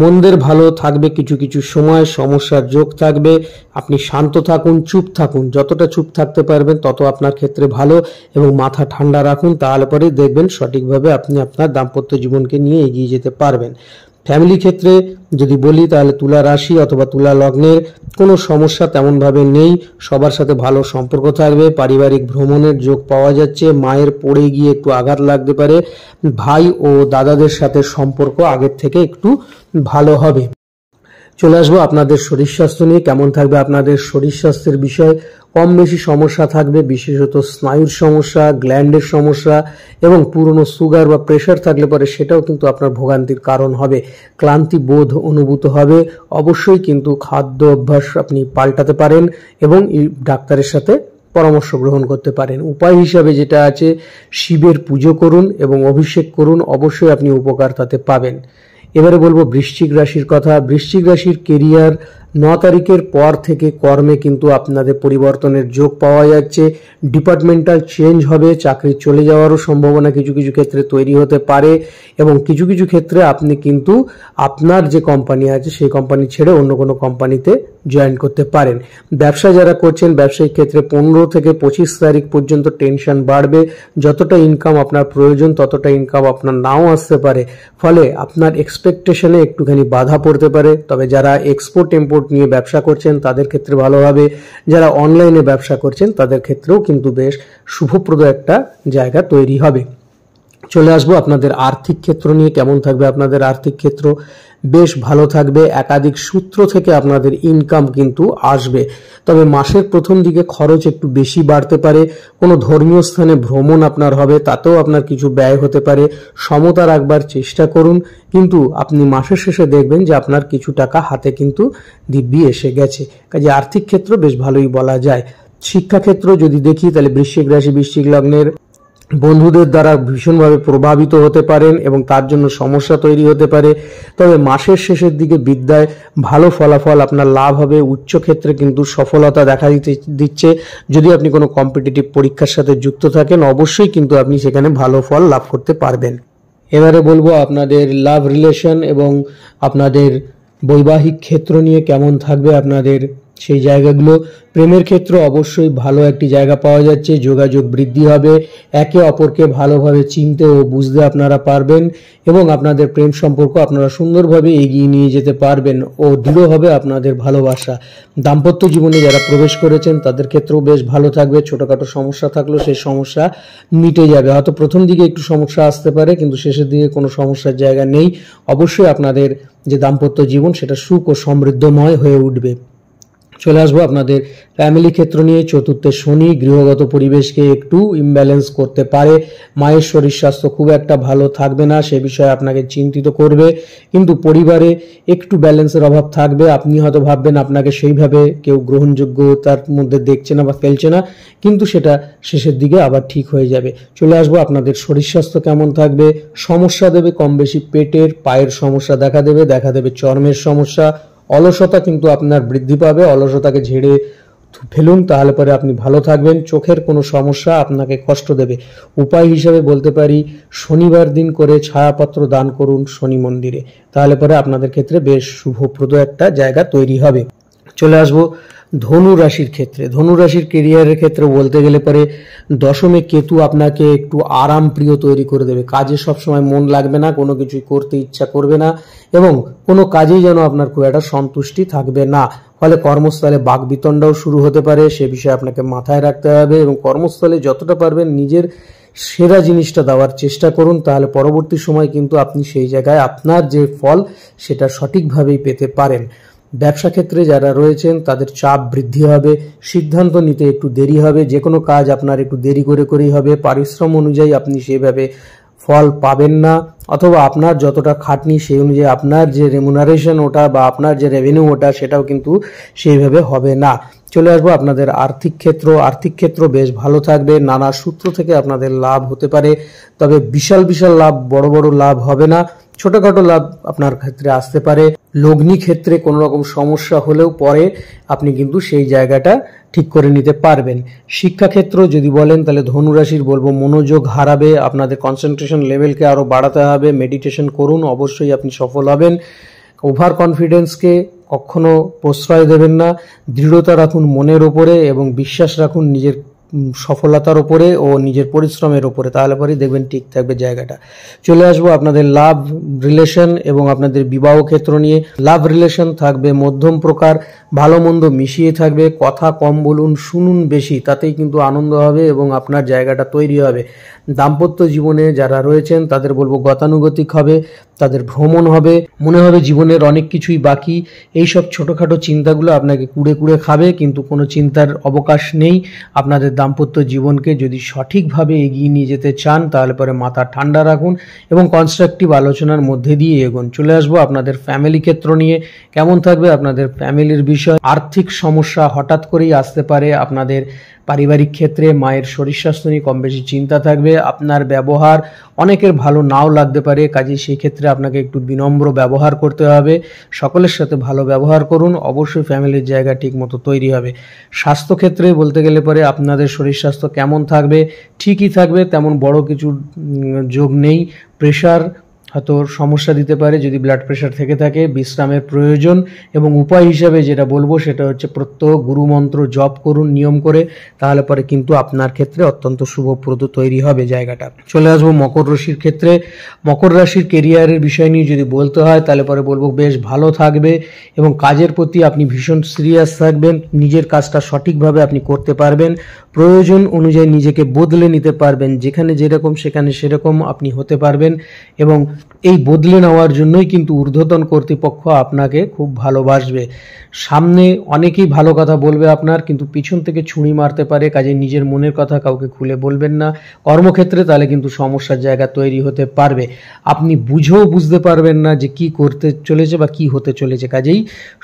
মন্দের ভালো থাকবে, কিছু কিছু সময় সমস্যার যোগ থাকবে। আপনি শান্ত থাকুন, চুপ থাকুন, যতটা চুপ থাকতে পারবেন তত আপনার ক্ষেত্রে ভালো এবং মাথা ঠান্ডা রাখুন, তাহলে পরেই দেখবেন সঠিকভাবে আপনি আপনার দাম্পত্য জীবনকে নিয়ে এগিয়ে যেতে পারবেন। ফ্যামিলি ক্ষেত্রে যদি বলি তাহলে তুলা রাশি অথবা তুলা লগ্নের কোনো সমস্যা তেমনভাবে নেই, সবার সাথে ভালো সম্পর্ক থাকবে, পারিবারিক ভ্রমণের যোগ পাওয়া যাচ্ছে, মায়ের পড়ে গিয়ে একটু আঘাত লাগতে পারে, ভাই ও দাদাদের সাথে সম্পর্ক আগের থেকে একটু ভালো হবে। চলে আসবো আপনাদের শরীর স্বাস্থ্য নিয়ে। কেমন থাকবে আপনাদের শরীর স্বাস্থ্যের বিষয়? কম বেশি সমস্যা থাকবে, বিশেষত স্নায়ুর সমস্যা, গ্ল্যান্ডের সমস্যা এবং পুরনো সুগার বা প্রেশার থাকলে পরে সেটাও কিন্তু আপনার ভোগান্তির কারণ হবে। ক্লান্তি বোধ অনুভূত হবে। অবশ্যই কিন্তু খাদ্য অভ্যাস আপনি পাল্টাতে পারেন এবং ডাক্তারের সাথে পরামর্শ গ্রহণ করতে পারেন। উপায় হিসাবে যেটা আছে, শিবের পুজো করুন এবং অভিষেক করুন, অবশ্যই আপনি উপকার তাতে পাবেন। এবারে বলবো বৃশ্চিক রাশির কথা। বৃশ্চিক রাশির কেরিয়ার 9 তারিখের পর থেকে কর্মে কিন্তু আপনাদের পরিবর্তনের যোগ পাওয়া যাচ্ছে, ডিপার্টমেন্টাল চেঞ্জ হবে, চাকরি চলে যাওয়ারও সম্ভাবনা কিছু কিছু ক্ষেত্রে তৈরি হতে পারে এবং কিছু কিছু ক্ষেত্রে আপনি কিন্তু আপনার যে কোম্পানি আছে সেই কোম্পানি ছেড়ে অন্য কোনো কোম্পানিতে জয়েন করতে পারেন। ব্যবসা যারা করছেন ব্যবসায়িক ক্ষেত্রে 15 থেকে 25 তারিখ পর্যন্ত টেনশন বাড়বে, যতটা ইনকাম আপনার প্রয়োজন ততটা ইনকাম আপনার নাও আসতে পারে, ফলে আপনার এক্সপেকটেশনে একটুখানি বাধা পড়তে পারে। তবে যারা এক্সপোর্ট ইম্পোর্ট নিয়ে ব্যবসা করছেন তাদের ক্ষেত্রে ভালো হবে, যারা অনলাইনে ব্যবসা করছেন তাদের ক্ষেত্রেও কিন্তু বেশ শুভপ্রদ একটা জায়গা তৈরি হবে। চলে আসবো আপনাদের আর্থিক ক্ষেত্র নিয়ে। কেমন থাকবে আপনাদের আর্থিক ক্ষেত্র? বেশ ভালো থাকবে, একাধিক সূত্র থেকে আপনাদের ইনকাম কিন্তু আসবে, তবে মাসের প্রথম দিকে খরচ একটু বেশি বাড়তে পারে। কোনো ধর্মীয় স্থানে ভ্রমণ আপনার হবে, তাতেও আপনার কিছু ব্যয় হতে পারে। সমতা রাখবার চেষ্টা করুন, কিন্তু আপনি মাসের শেষে দেখবেন যে আপনার কিছু টাকা হাতে কিন্তু দিব্যি এসে গেছে। কাজে আর্থিক ক্ষেত্র বেশ ভালোই বলা যায়। শিক্ষাক্ষেত্র যদি দেখি তাহলে বৃশ্চিক রাশি বৃশ্চিক লগ্নের বন্ধুদের দ্বারা ভীষণভাবে প্রভাবিত হতে পারেন এবং তার জন্য সমস্যা তৈরি হতে পারে, তবে মাসের শেষের দিকে বিদ্যায় ভালো ফলাফল আপনার লাভ হবে। উচ্চ ক্ষেত্রে কিন্তু সফলতা দেখা দিচ্ছে। যদি আপনি কোনো কম্পিটিটিভ পরীক্ষার সাথে যুক্ত থাকেন অবশ্যই কিন্তু আপনি সেখানে ভালো ফল লাভ করতে পারবেন। এবারে বলবো আপনাদের লাভ রিলেশন এবং আপনাদের বৈবাহিক ক্ষেত্র নিয়ে কেমন থাকবে আপনাদের সেই জায়গাগুলো। প্রেমের ক্ষেত্রে অবশ্যই ভালো একটি জায়গা পাওয়া যাচ্ছে, যোগাযোগ বৃদ্ধি হবে, একে অপরকে ভালোভাবে চিনতে ও বুঝতে আপনারা পারবেন এবং আপনাদের প্রেম সম্পর্ক আপনারা সুন্দরভাবে এগিয়ে নিয়ে যেতে পারবেন ও দৃঢ় হবে আপনাদের ভালোবাসা। দাম্পত্য জীবনে যারা প্রবেশ করেছেন তাদের ক্ষেত্রেও বেশ ভালো থাকবে, ছোটখাটো সমস্যা থাকলেও সেই সমস্যা মিটে যাবে। হয়তো প্রথম দিকে একটু সমস্যা আসতে পারে কিন্তু শেষের দিকে কোনো সমস্যার জায়গা নেই। অবশ্যই আপনাদের যে দাম্পত্য জীবন সেটা সুখ ও সমৃদ্ধময় হয়ে উঠবে। চলে আসবো আপনাদের ফ্যামিলি ক্ষেত্র নিয়ে। চতুর্থে শনি গৃহগত পরিবেশকে একটু ইমব্যালেন্স করতে পারে, মায়ের শরীর স্বাস্থ্য খুব একটা ভালো থাকবে না, সে বিষয়ে আপনাকে চিন্তিত করবে, কিন্তু পরিবারে একটু ব্যালেন্সের অভাব থাকবে। আপনি হয়তো ভাববেন আপনাকে সেইভাবে কেউ গ্রহণযোগ্যতার মধ্যে দেখছে না বা ফেলছে না, কিন্তু সেটা শেষের দিকে আবার ঠিক হয়ে যাবে। চলে আসবো আপনাদের শরীর স্বাস্থ্য কেমন থাকবে। সমস্যা দেবে কম বেশি পেটের, পায়ের সমস্যা দেখা দেবে চর্মের সমস্যা, অলসতা কিন্তু আপনার বৃদ্ধি পাবে, অলসতাকে ঝেড়ে ফেলুন তাহলে পরে আপনি ভালো থাকবেন। চোখের কোনো সমস্যা আপনাকে কষ্ট দেবে। উপায় হিসাবে বলতে পারি শনিবার দিন করে ছায়াপত্র দান করুন শনি মন্দিরে, তাহলে পরে আপনাদের ক্ষেত্রে বেশ শুভপ্রদ একটা জায়গা তৈরি হবে। চলে আসবো ধনু রাশির ক্ষেত্রে, ধনু রাশির কেরিয়ারের ক্ষেত্রে বলতে গেলে পরে দশমে কেতু আপনাকে একটু আরাম প্রিয় তৈরি করে দেবে। কাজে সবসময় মন লাগবে না, কোনো কিছুই করতে ইচ্ছা করবে না এবং কোনো কাজেই যেন আপনার খুব একটা সন্তুষ্টি থাকবে না। ফলে কর্মস্থলে বাকবিতণ্ডাও শুরু হতে পারে, সে বিষয়ে আপনাকে মাথায় রাখতে হবে এবং কর্মস্থলে যতটা পারবেন নিজের সেরা জিনিসটা দেওয়ার চেষ্টা করুন, তাহলে পরবর্তী সময় কিন্তু আপনি সেই জায়গায় আপনার যে ফল সেটা সঠিকভাবেই পেতে পারেন। ব্যবসা ক্ষেত্রে যারা রয়েছেন তাদের চাপ বৃদ্ধি হবে, সিদ্ধান্ত নিতে একটু দেরি হবে, যে কোনো কাজ আপনার একটু দেরি করেই হবে, পারিশ্রম অনুযায়ী আপনি সেভাবে ফল পাবেন না, অথবা আপনার যতটা খাটনি সেই অনুযায়ী আপনার যে রেমুনারেশন ওটা বা আপনার যে রেভিনিউ ওটা সেটাও কিন্তু সেইভাবে হবে না। চলে আসবো আপনাদের আর্থিক ক্ষেত্র। আর্থিক ক্ষেত্র বেশ ভালো থাকবে, নানা সূত্র থেকে আপনাদের লাভ হতে পারে, তবে বিশাল বিশাল লাভ, বড় বড় লাভ হবে না, ছোটখাটো লাভ আপনার ক্ষেত্রে আসতে পারে। লগ্নি ক্ষেত্রে কোনো রকম সমস্যা হলেও পরে আপনি কিন্তু সেই জায়গাটা ঠিক করে নিতে পারবেন। শিক্ষাক্ষেত্র যদি বলেন তাহলে ধনুরাশির বলবো মনোযোগ হারাবে, আপনাদের কনসেন্ট্রেশন লেভেলকে আরও বাড়াতে হবে, মেডিটেশন করুন, অবশ্যই আপনি সফল হবেন। ওভার কনফিডেন্সকে কখনো প্রশ্রয় দেবেন না, দৃঢ়তা রাখুন মনের ওপরে এবং বিশ্বাস রাখুন নিজের সফলতার ওপরে ও নিজের পরিশ্রমের ওপরে, তাহলে পরেই দেখবেন ঠিক থাকবে জায়গাটা। চলে আসবো আপনাদের লাভ রিলেশন এবং আপনাদের বিবাহ ক্ষেত্র নিয়ে। লাভ রিলেশন থাকবে মধ্যম প্রকার, ভালো মন্দ মিশিয়ে থাকবে, কথা কম বলুন, শুনুন বেশি, তাতেই কিন্তু আনন্দ হবে এবং আপনার জায়গাটা তৈরি হবে। দাম্পত্য জীবনে যারা রয়েছেন তাদের বলবো গতানুগতিক হবে, তাদের ভ্রমণ হবে, মনে হবে জীবনের অনেক কিছুই বাকি। এইসব ছোটোখাটো চিন্তাগুলো আপনাকে কুড়ে কুড়ে খাবে, কিন্তু কোনো চিন্তার অবকাশ নেই। আপনাদের দাম্পত্য জীবনকে যদি সঠিকভাবে এগিয়ে নিয়ে যেতে চান তাহলে পরে মাথা ঠান্ডা রাখুন এবং কনস্ট্রাকটিভ আলোচনার মধ্যে দিয়ে এগোন। চলে আসবো আপনাদের ফ্যামিলি ক্ষেত্র নিয়ে। কেমন থাকবে আপনাদের ফ্যামিলির বিষয়? আর্থিক সমস্যা হঠাৎ করেই আসতে পারে, আপনাদের পারিবারিক ক্ষেত্রে মায়ের শরীর স্বাস্থ্য নিয়ে কম বেশি চিন্তা থাকবে, আপনার ব্যবহার অনেকের ভালো নাও লাগতে পারে, কাজে সেই ক্ষেত্রে আপনাকে একটু বিনম্র ব্যবহার করতে হবে, সকলের সাথে ভালো ব্যবহার করুন, অবশ্যই ফ্যামিলির জায়গা ঠিক মতো তৈরি হবে। স্বাস্থ্যক্ষেত্রে বলতে গেলে পরে আপনাদের শরীর স্বাস্থ্য কেমন থাকবে? ঠিকই থাকবে, তেমন বড় কিছু যোগ নেই। প্রেশার হয়তো সমস্যা দিতে পারে, যদি ব্লাড প্রেশার থেকে থাকে বিশ্রামের প্রয়োজন, এবং উপায় হিসাবে যেটা বলবো সেটা হচ্ছে প্রত্যহ গুরুমন্ত্র জপ করুন নিয়ম করে, তাহলে পরে কিন্তু আপনার ক্ষেত্রে অত্যন্ত শুভপ্রদ তৈরি হবে জায়গাটা। চলে আসবো মকর রাশির ক্ষেত্রে। মকর রাশির কেরিয়ারের বিষয় নিয়ে যদি বলতে হয় তাহলে পরে বলবো বেশ ভালো থাকবে এবং কাজের প্রতি আপনি ভীষণ সিরিয়াস থাকবেন, নিজের কাজটা সঠিকভাবে আপনি করতে পারবেন, প্রয়োজন অনুযায়ী নিজেকে বদলে নিতে পারবেন, যেখানে যেরকম সেখানে সেরকম আপনি হতে পারবেন এবং এই বদলে নেওয়ার জন্যই কিন্তু ঊর্ধ্বতন কর্তৃপক্ষ আপনাকে খুব ভালোবাসবে। সামনে অনেকেই ভালো কথা বলবে আপনার, কিন্তু পিছন থেকে ছুরি মারতে পারে, কাজে নিজের মনের কথা কাউকে খুলে বলবেন না। কর্মক্ষেত্রে তাহলে কিন্তু সমস্যার জায়গা তৈরি হতে পারবে, আপনি বুঝেও বুঝতে পারবেন না যে কি করতে চলেছে বা কি হতে চলেছে। কাজেই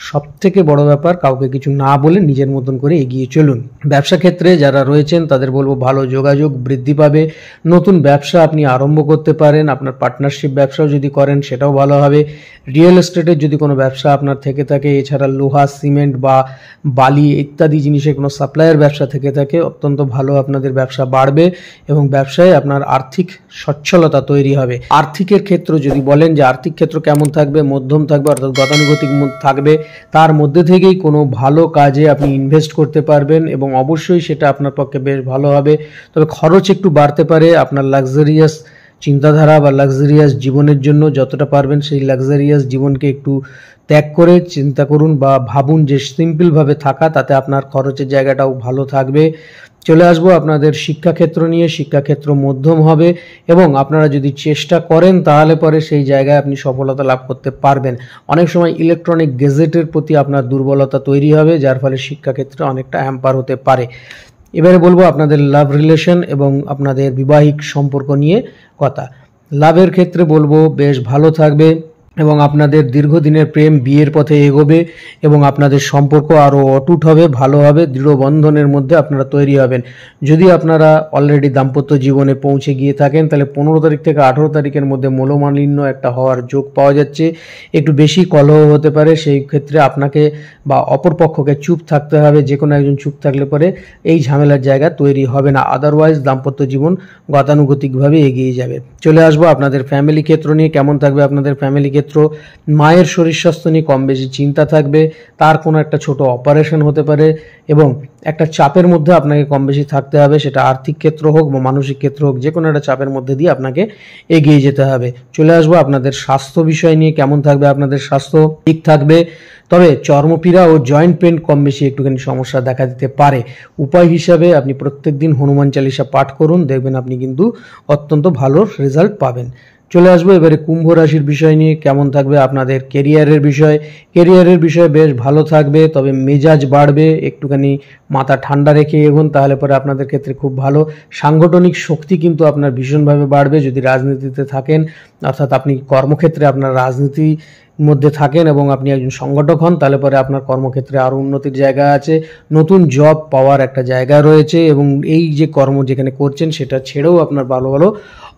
সব থেকে বড় ব্যাপার কাউকে কিছু না বলে নিজের মতন করে এগিয়ে চলুন। ব্যবসা ক্ষেত্রে যারা রয়েছেন তাদের বলবো ভালো যোগাযোগ বৃদ্ধি পাবে, নতুন ব্যবসা আপনি আরম্ভ করতে পারেন, আপনার পার্টনারশিপ ব্যবসাও যদি করেন সেটাও ভালো হবে। রিয়েল এস্টেটের যদি কোনো ব্যবসা আপনার থেকে থাকে, এছাড়া লোহা সিমেন্ট বা বালি ইত্যাদি জিনিসের কোনো সাপ্লাইয়ের ব্যবসা থেকে থাকে, অত্যন্ত ভালো আপনাদের ব্যবসা বাড়বে এবং ব্যবসায় আপনার আর্থিক সচ্ছলতা তৈরি হবে। আর্থিকের ক্ষেত্র যদি বলেন যে আর্থিক ক্ষেত্র কেমন থাকবে, মধ্যম থাকবে, অর্থাৎ গতানুগতিক থাকবে, তার মধ্যে থেকেই কোনো ভালো কাজে আপনি ইনভেস্ট করতে পারবেন এবং অবশ্যই সেটা আপনার পক্ষে বেশ ভালো হবে। তবে খরচ একটু বাড়তে পারে, আপনার লাক্সারিয়াস চিন্তাধারা বা লাক্সারিয়াস জীবনের জন্য যতটা পারবেন সেই লাক্সারিয়াস জীবনকে একটু ত্যাগ করে চিন্তা করুন বা ভাবুন যে সিম্পলভাবে থাকা, তাতে আপনার খরচের জায়গাটাও ভালো থাকবে। চলে আসবো আপনাদের শিক্ষাক্ষেত্র নিয়ে। শিক্ষাক্ষেত্র মধ্যম হবে এবং আপনারা যদি চেষ্টা করেন তাহলে পরে সেই জায়গায় আপনি সফলতা লাভ করতে পারবেন। অনেক সময় ইলেকট্রনিক গেজেটের প্রতি আপনার দুর্বলতা তৈরি হবে, যার ফলে শিক্ষাক্ষেত্রে অনেকটা হ্যাম্পার হতে পারে। এবারে বলবো আপনাদের লাভ রিলেশন এবং আপনাদের বিবাহিক সম্পর্ক নিয়ে কথা। লাভের ক্ষেত্রে বলবো বেশ ভালো থাকবে এবং আপনাদের দীর্ঘদিনের প্রেম বিয়ের পথে এগোবে এবং আপনাদের সম্পর্ক আরও অটুট হবে, ভালো হবে, দৃঢ় বন্ধনের মধ্যে আপনারা তৈরি হবেন। যদি আপনারা অলরেডি দাম্পত্য জীবনে পৌঁছে গিয়ে থাকেন তাহলে 15 তারিখ থেকে 18 তারিখের মধ্যে মনোমালিন্য একটা হওয়ার যোগ পাওয়া যাচ্ছে, একটু বেশি কলহ হতে পারে, সেই ক্ষেত্রে আপনাকে বা অপরপক্ষকে চুপ থাকতে হবে, যে কোনো একজন চুপ থাকলে পরে এই ঝামেলার জায়গা তৈরি হবে না, আদারওয়াইজ দাম্পত্য জীবন গতানুগতিকভাবে এগিয়ে যাবে। চলে আসবো আপনাদের ফ্যামিলি ক্ষেত্র নিয়ে। কেমন থাকবে আপনাদের ফ্যামিলি ক্ষেত্র? ক্ষেত্র। মায়ের শরীর স্বাস্থ্য নিয়ে কম বেশি চিন্তা থাকবে, তার কোনো একটা ছোট অপারেশন হতে পারে এবং একটা চাপের মধ্যে আপনাকে কম বেশি থাকতে হবে, সেটা আর্থিক ক্ষেত্র হোক বা মানসিক ক্ষেত্র হোক, যে কোনো একটা চাপের মধ্যে দিয়ে আপনাকে এগিয়ে যেতে হবে। চলে আসবো আপনাদের স্বাস্থ্য বিষয় নিয়ে, কেমন থাকবে আপনাদের স্বাস্থ্য? ঠিক থাকবে, তবে চর্মপীড়া ও জয়েন্ট পেন কম বেশি একটুখানি সমস্যা দেখা দিতে পারে। উপায় হিসাবে আপনি প্রত্যেকদিন হনুমান চালিসা পাঠ করুন, দেখবেন আপনি কিন্তু অত্যন্ত ভালো রেজাল্ট পাবেন। চলে আসবো এবারে কুম্ভ রাশির বিষয় নিয়ে, কেমন থাকবে আপনাদের কেরিয়ারের বিষয়। কেরিয়ারের বিষয় বেশ ভালো থাকবে, তবে মেজাজ বাড়বে, একটুখানি মাথা ঠান্ডা রেখে এগোন, তাহলে পরে আপনাদের ক্ষেত্রে খুব ভালো। সাংগঠনিক শক্তি কিন্তু আপনার ভীষণভাবে বাড়বে যদি রাজনীতিতে থাকেন, অর্থাৎ আপনি কর্মক্ষেত্রে আপনার রাজনীতি মধ্যে থাকেন এবং আপনি একজন সংগঠক হন, তাহলে পরে আপনার কর্মক্ষেত্রে আরও উন্নতির জায়গা আছে, নতুন জব পাওয়ার একটা জায়গা রয়েছে এবং এই যে কর্ম যেখানে করছেন সেটা ছেড়েও আপনার ভালো ভালো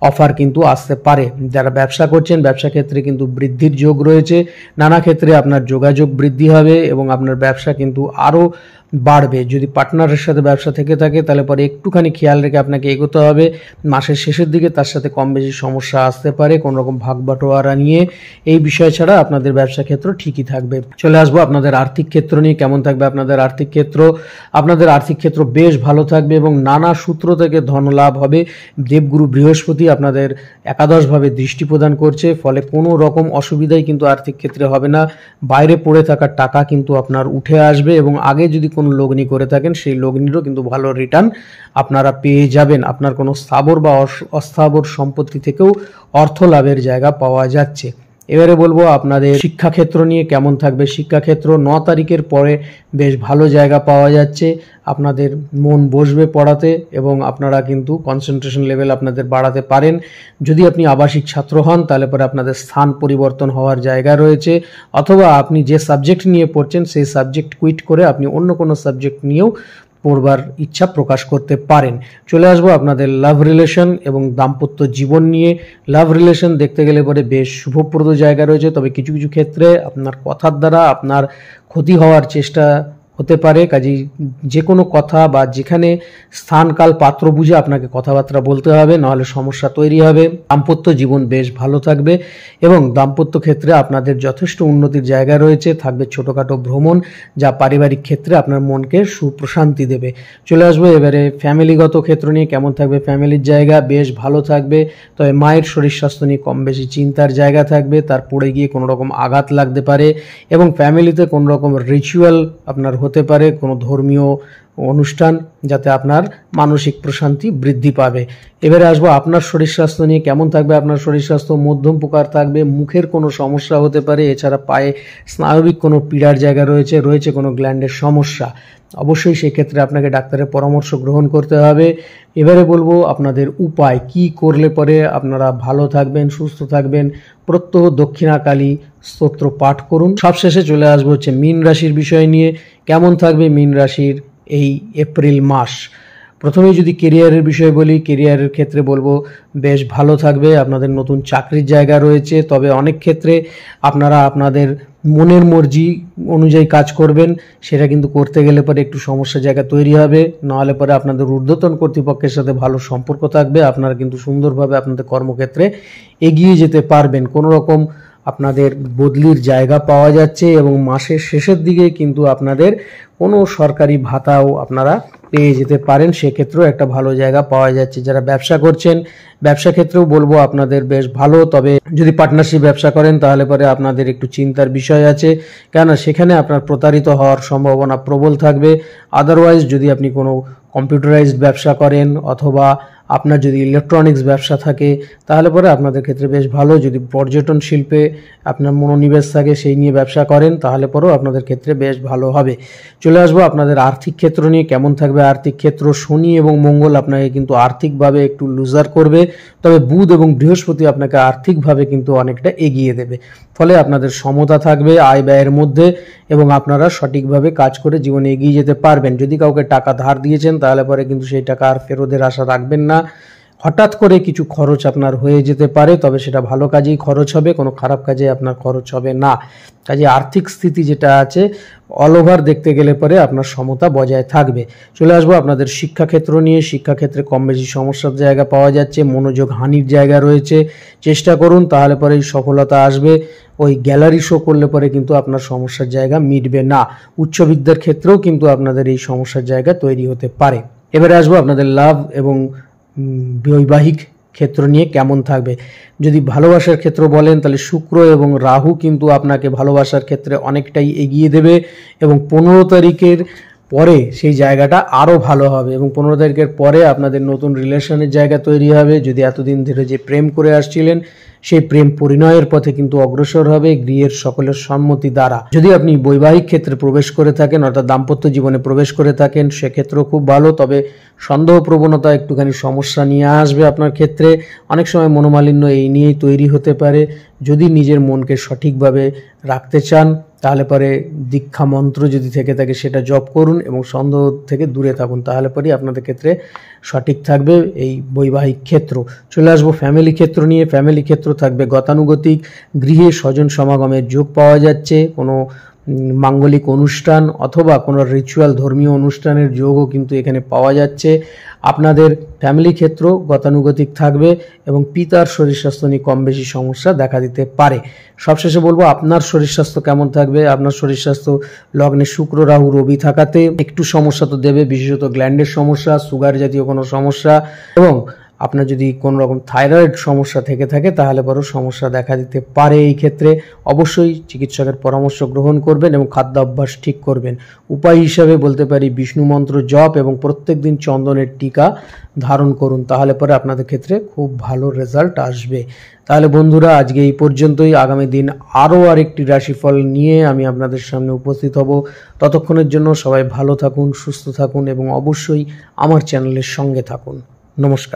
অফার কিন্তু আসতে পারে। যারা ব্যবসা করছেন ব্যবসা ক্ষেত্রে কিন্তু বৃদ্ধির যোগ রয়েছে, নানা ক্ষেত্রে আপনার যোগাযোগ বৃদ্ধি হবে এবং আপনার ব্যবসা কিন্তু আরও বাড়বে। যদি পার্টনারের সাথে ব্যবসা থেকে থাকে তাহলে পরে একটুখানি খেয়াল রেখে আপনাকে এগোতে হবে। মাসের শেষের দিকে তার সাথে কম বেশি সমস্যা আসতে পারে কোনো রকম ভাগ বাটোয়ারা নিয়ে, এই বিষয় ছাড়া আপনাদের ব্যবসা ক্ষেত্র ঠিকই থাকবে। চলে আসবো আপনাদের আর্থিক ক্ষেত্র নিয়ে, কেমন থাকবে আপনাদের আর্থিক ক্ষেত্র। আপনাদের আর্থিক ক্ষেত্র বেশ ভালো থাকবে এবং নানা সূত্র থেকে ধন লাভ হবে। দেবগুরু বৃহস্পতি আপনাদের একাদশভাবে দৃষ্টি প্রদান করছে, ফলে কোনো রকম অসুবিধাই কিন্তু আর্থিক ক্ষেত্রে হবে না। বাইরে পড়ে থাকা টাকা কিন্তু আপনার উঠে আসবে এবং আগে যদি কোনো লগ্নি করে থাকেন সেই লগ্নিরও কিন্তু ভালো রিটার্ন আপনারা পেয়ে যাবেন। আপনার কোনো স্থাবর বা অস্থাবর সম্পত্তি থেকেও অর্থ লাভের জায়গা পাওয়া যাচ্ছে। এবারে বলবো আপনাদের শিক্ষাক্ষেত্র নিয়ে, কেমন থাকবে শিক্ষাক্ষেত্র। 9 তারিখের পরে বেশ ভালো জায়গা পাওয়া যাচ্ছে, আপনাদের মন বসবে পড়াতে এবং আপনারা কিন্তু কনসেন্ট্রেশন লেভেল আপনাদের বাড়াতে পারেন। যদি আপনি আবাসিক ছাত্র হন তাহলে পরে আপনাদের স্থান পরিবর্তন হওয়ার জায়গা রয়েছে, অথবা আপনি যে সাবজেক্ট নিয়ে পড়ছেন সেই সাবজেক্ট কুইট করে আপনি অন্য কোনো সাবজেক্ট নিয়েও পড়বার ইচ্ছা প্রকাশ করতে পারেন। চলে আসবো আপনাদের লাভ রিলেশন এবং দাম্পত্য জীবন নিয়ে। লাভ রিলেশন দেখতে গেলে পরে বেশ শুভপ্রদ জায়গা রয়েছে, তবে কিছু কিছু ক্ষেত্রে আপনার কথার দ্বারা আপনার ক্ষতি হওয়ার চেষ্টা হতে পারে। কাজেই যে কোনো কথা বা যেখানে স্থান কাল পাত্র বুঝে আপনাকে কথাবার্তা বলতে হবে, নাহলে সমস্যা তৈরি হবে। দাম্পত্য জীবন বেশ ভালো থাকবে এবং দাম্পত্য ক্ষেত্রে আপনাদের যথেষ্ট উন্নতির জায়গা রয়েছে। থাকবে ছোটোখাটো ভ্রমণ, যা পারিবারিক ক্ষেত্রে আপনার মনকে সুপ্রশান্তি দেবে। চলে আসবো এবারে ফ্যামিলিগত ক্ষেত্র নিয়ে, কেমন থাকবে ফ্যামিলির জায়গা। বেশ ভালো থাকবে, তবে মায়ের শরীর স্বাস্থ্য নিয়ে কম বেশি চিন্তার জায়গা থাকবে, তার পড়ে গিয়ে কোনো রকম আঘাত লাগতে পারে এবং ফ্যামিলিতে কোনো রকম রিচুয়াল আপনার হতে পারে, কোনো ধর্মীয় অনুষ্ঠান, যাতে আপনার মানসিক প্রশান্তি বৃদ্ধি পাবে। এবারে আসবো আপনার শরীর স্বাস্থ্য নিয়ে, কেমন থাকবে আপনার শরীর স্বাস্থ্য। মধ্যম প্রকার থাকবে, মুখের কোনো সমস্যা হতে পারে, এছাড়া পায়ে স্নায়বিক কোনো পীড়ার জায়গা রয়েছে কোনো গ্ল্যান্ডের সমস্যা, অবশ্যই সেক্ষেত্রে আপনাকে ডাক্তারের পরামর্শ গ্রহণ করতে হবে। এবারে বলবো আপনাদের উপায়, কি করলে পরে আপনারা ভালো থাকবেন সুস্থ থাকবেন। প্রত্যহ দক্ষিণাকালী স্তোত্র পাঠ করুন। সবশেষে চলে আসবো হচ্ছে মীন রাশির বিষয় নিয়ে, কেমন থাকবে মীন রাশির এই এপ্রিল মাস। প্রথমেই যদি কেরিয়ারের বিষয়ে বলি, কেরিয়ারের ক্ষেত্রে বলবো বেশ ভালো থাকবে, আপনাদের নতুন চাকরির জায়গা রয়েছে, তবে অনেক ক্ষেত্রে আপনারা আপনাদের মনের মর্জি অনুযায়ী কাজ করবেন, সেটা কিন্তু করতে গেলে পরে একটু সমস্যার জায়গা তৈরি হবে, নাহলে পরে আপনাদের ঊর্ধ্বতন কর্তৃপক্ষের সাথে ভালো সম্পর্ক থাকবে, আপনারা কিন্তু সুন্দরভাবে আপনাদের কর্মক্ষেত্রে এগিয়ে যেতে পারবেন। কোনো রকম আপনাদের বদলির জায়গা পাওয়া যাচ্ছে এবং মাসের শেষের দিকে কিন্তু আপনাদের কোনো সরকারি ভাতাও আপনারা পেয়ে যেতে পারেন, সেক্ষেত্রেও একটা ভালো জায়গা পাওয়া যাচ্ছে। যারা ব্যবসা করছেন ব্যবসা ক্ষেত্রেও বলবো আপনাদের বেশ ভালো, তবে যদি পার্টনারশিপ ব্যবসা করেন তাহলে পরে আপনাদের একটু চিন্তার বিষয় আছে, কেননা সেখানে আপনার প্রতারিত হওয়ার সম্ভাবনা প্রবল থাকবে। আদারওয়াইজ যদি আপনি কোনো কম্পিউটারাইজড ব্যবসা করেন অথবা আপনার যদি ইলেকট্রনিক্স ব্যবসা থাকে তাহলে পরে আপনাদের ক্ষেত্রে বেশ ভালো। যদি পর্যটন শিল্পে আপনার মনোনিবেশ থাকে সেই নিয়ে ব্যবসা করেন তাহলে পরেও আপনাদের ক্ষেত্রে বেশ ভালো হবে। চলে আসবো আপনাদের আর্থিক ক্ষেত্র নিয়ে, কেমন থাকবে আর্থিক ক্ষেত্র। শনি এবং মঙ্গল আপনাকে কিন্তু আর্থিকভাবে একটু লুজার করবে, তবে বুধ এবং বৃহস্পতি আপনাকে আর্থিকভাবে কিন্তু অনেকটা এগিয়ে দেবে, ফলে আপনাদের সমতা থাকবে আয় ব্যয়ের মধ্যে এবং আপনারা সঠিকভাবে কাজ করে জীবনে এগিয়ে যেতে পারবেন। যদি কাউকে টাকা ধার দিয়েছেন তাহলে পরে কিন্তু সেই টাকা আর ফেরতের আশা রাখবেন না, হঠাৎ করে কিছু খরচ আপনার হয়ে যেতে পারে, তবে সেটা ভালো কাজেই খরচ হবে, কোনো খারাপ কাজে আপনার খরচ হবে না। কাজে আর্থিক স্থিতি যেটা আছে অল ওভার দেখতে গেলে পরে আপনার সমতা বজায় থাকবে। চলে আসবো আপনাদের শিক্ষাক্ষেত্র নিয়ে। শিক্ষাক্ষেত্রে কম বেশি সমস্যার জায়গা পাওয়া যাচ্ছে, মনোযোগ হানির জায়গা রয়েছে। চেষ্টা করুন, তাহলে পরেই সফলতা আসবে। ওই গ্যালারি শো করলে পরে কিন্তু আপনার সমস্যার জায়গা মিটবে না। উচ্চবিদ্যার ক্ষেত্রেও কিন্তু আপনাদের এই সমস্যার জায়গা তৈরি হতে পারে। এবারে আসবো আপনাদের লাভ এবং বৈবাহিক ক্ষেত্র নিয়ে কেমন থাকবে। যদি ভালোবাসার ক্ষেত্র বলেন তাহলে শুক্র এবং রাহু কিন্তু আপনাকে ভালোবাসার ক্ষেত্রে অনেকটাই এগিয়ে দেবে এবং 15 তারিখের পরে সেই জায়গাটা আরও ভালো হবে এবং 15 তারিখের পরে আপনাদের নতুন রিলেশনের জায়গা তৈরি হবে। যদি এতদিন ধরে যে প্রেম করে আসছিলেন সেই প্রেম পরিণয়ের পথে কিন্তু অগ্রসর হবে গৃহের সকলের সম্মতি দ্বারা। যদি আপনি বৈবাহিক ক্ষেত্রে প্রবেশ করে থাকেন, অর্থাৎ দাম্পত্য জীবনে প্রবেশ করে থাকেন, সেক্ষেত্রেও খুব ভালো। তবে সন্দেহ প্রবণতা একটুখানি সমস্যা নিয়ে আসবে আপনার ক্ষেত্রে। অনেক সময় মনোমালিন্য এই নিয়েই তৈরি হতে পারে। যদি নিজের মনকে সঠিকভাবে রাখতে চান তাহলে পরে দীক্ষা মন্ত্র যদি থেকে থাকে সেটা জপ করুন এবং সন্দেহ থেকে দূরে থাকুন, তাহলে পরেই আপনাদের ক্ষেত্রে সঠিক থাকবে এই বৈবাহিক ক্ষেত্র। চলে আসবো ফ্যামিলি ক্ষেত্র নিয়ে। ফ্যামিলি ক্ষেত্র থাকবে গতানুগতিক। গৃহে স্বজন সমাগমের যোগ পাওয়া যাচ্ছে। কোনো মাঙ্গলিক অনুষ্ঠান অথবা কোনো রিচুয়াল ধর্মীয় অনুষ্ঠানের যোগও কিন্তু এখানে পাওয়া যাচ্ছে। আপনাদের ফ্যামিলি ক্ষেত্র গতানুগতিক থাকবে এবং পিতার শরীর স্বাস্থ্য নিয়ে কম বেশি সমস্যা দেখা দিতে পারে। সবশেষে বলবো আপনার শরীর স্বাস্থ্য কেমন থাকবে। আপনার শরীর স্বাস্থ্য লগ্নে শুক্র রাহু রবি থাকাতে একটু সমস্যা তো দেবে, বিশেষত গ্ল্যান্ডের সমস্যা, সুগার জাতীয় কোনো সমস্যা এবং আপনার যদি কোনো রকম থাইরয়েড সমস্যা থেকে থাকে তাহলে বড় সমস্যা দেখা দিতে পারে। এই ক্ষেত্রে অবশ্যই চিকিৎসকের পরামর্শ গ্রহণ করবেন এবং খাদ্য অভ্যাস ঠিক করবেন। উপায় হিসাবে বলতে পারি বিষ্ণু মন্ত্র জপ এবং প্রত্যেক দিন চন্দনের টিকা ধারণ করুন, তাহলে পরে আপনাদের ক্ষেত্রে খুব ভালো রেজাল্ট আসবে। তাহলে বন্ধুরা আজকে এই পর্যন্তই। আগামী দিন আরও আরেকটি রাশিফল নিয়ে আমি আপনাদের সামনে উপস্থিত হব। ততক্ষণের জন্য সবাই ভালো থাকুন, সুস্থ থাকুন এবং অবশ্যই আমার চ্যানেলের সঙ্গে থাকুন। নমস্কার।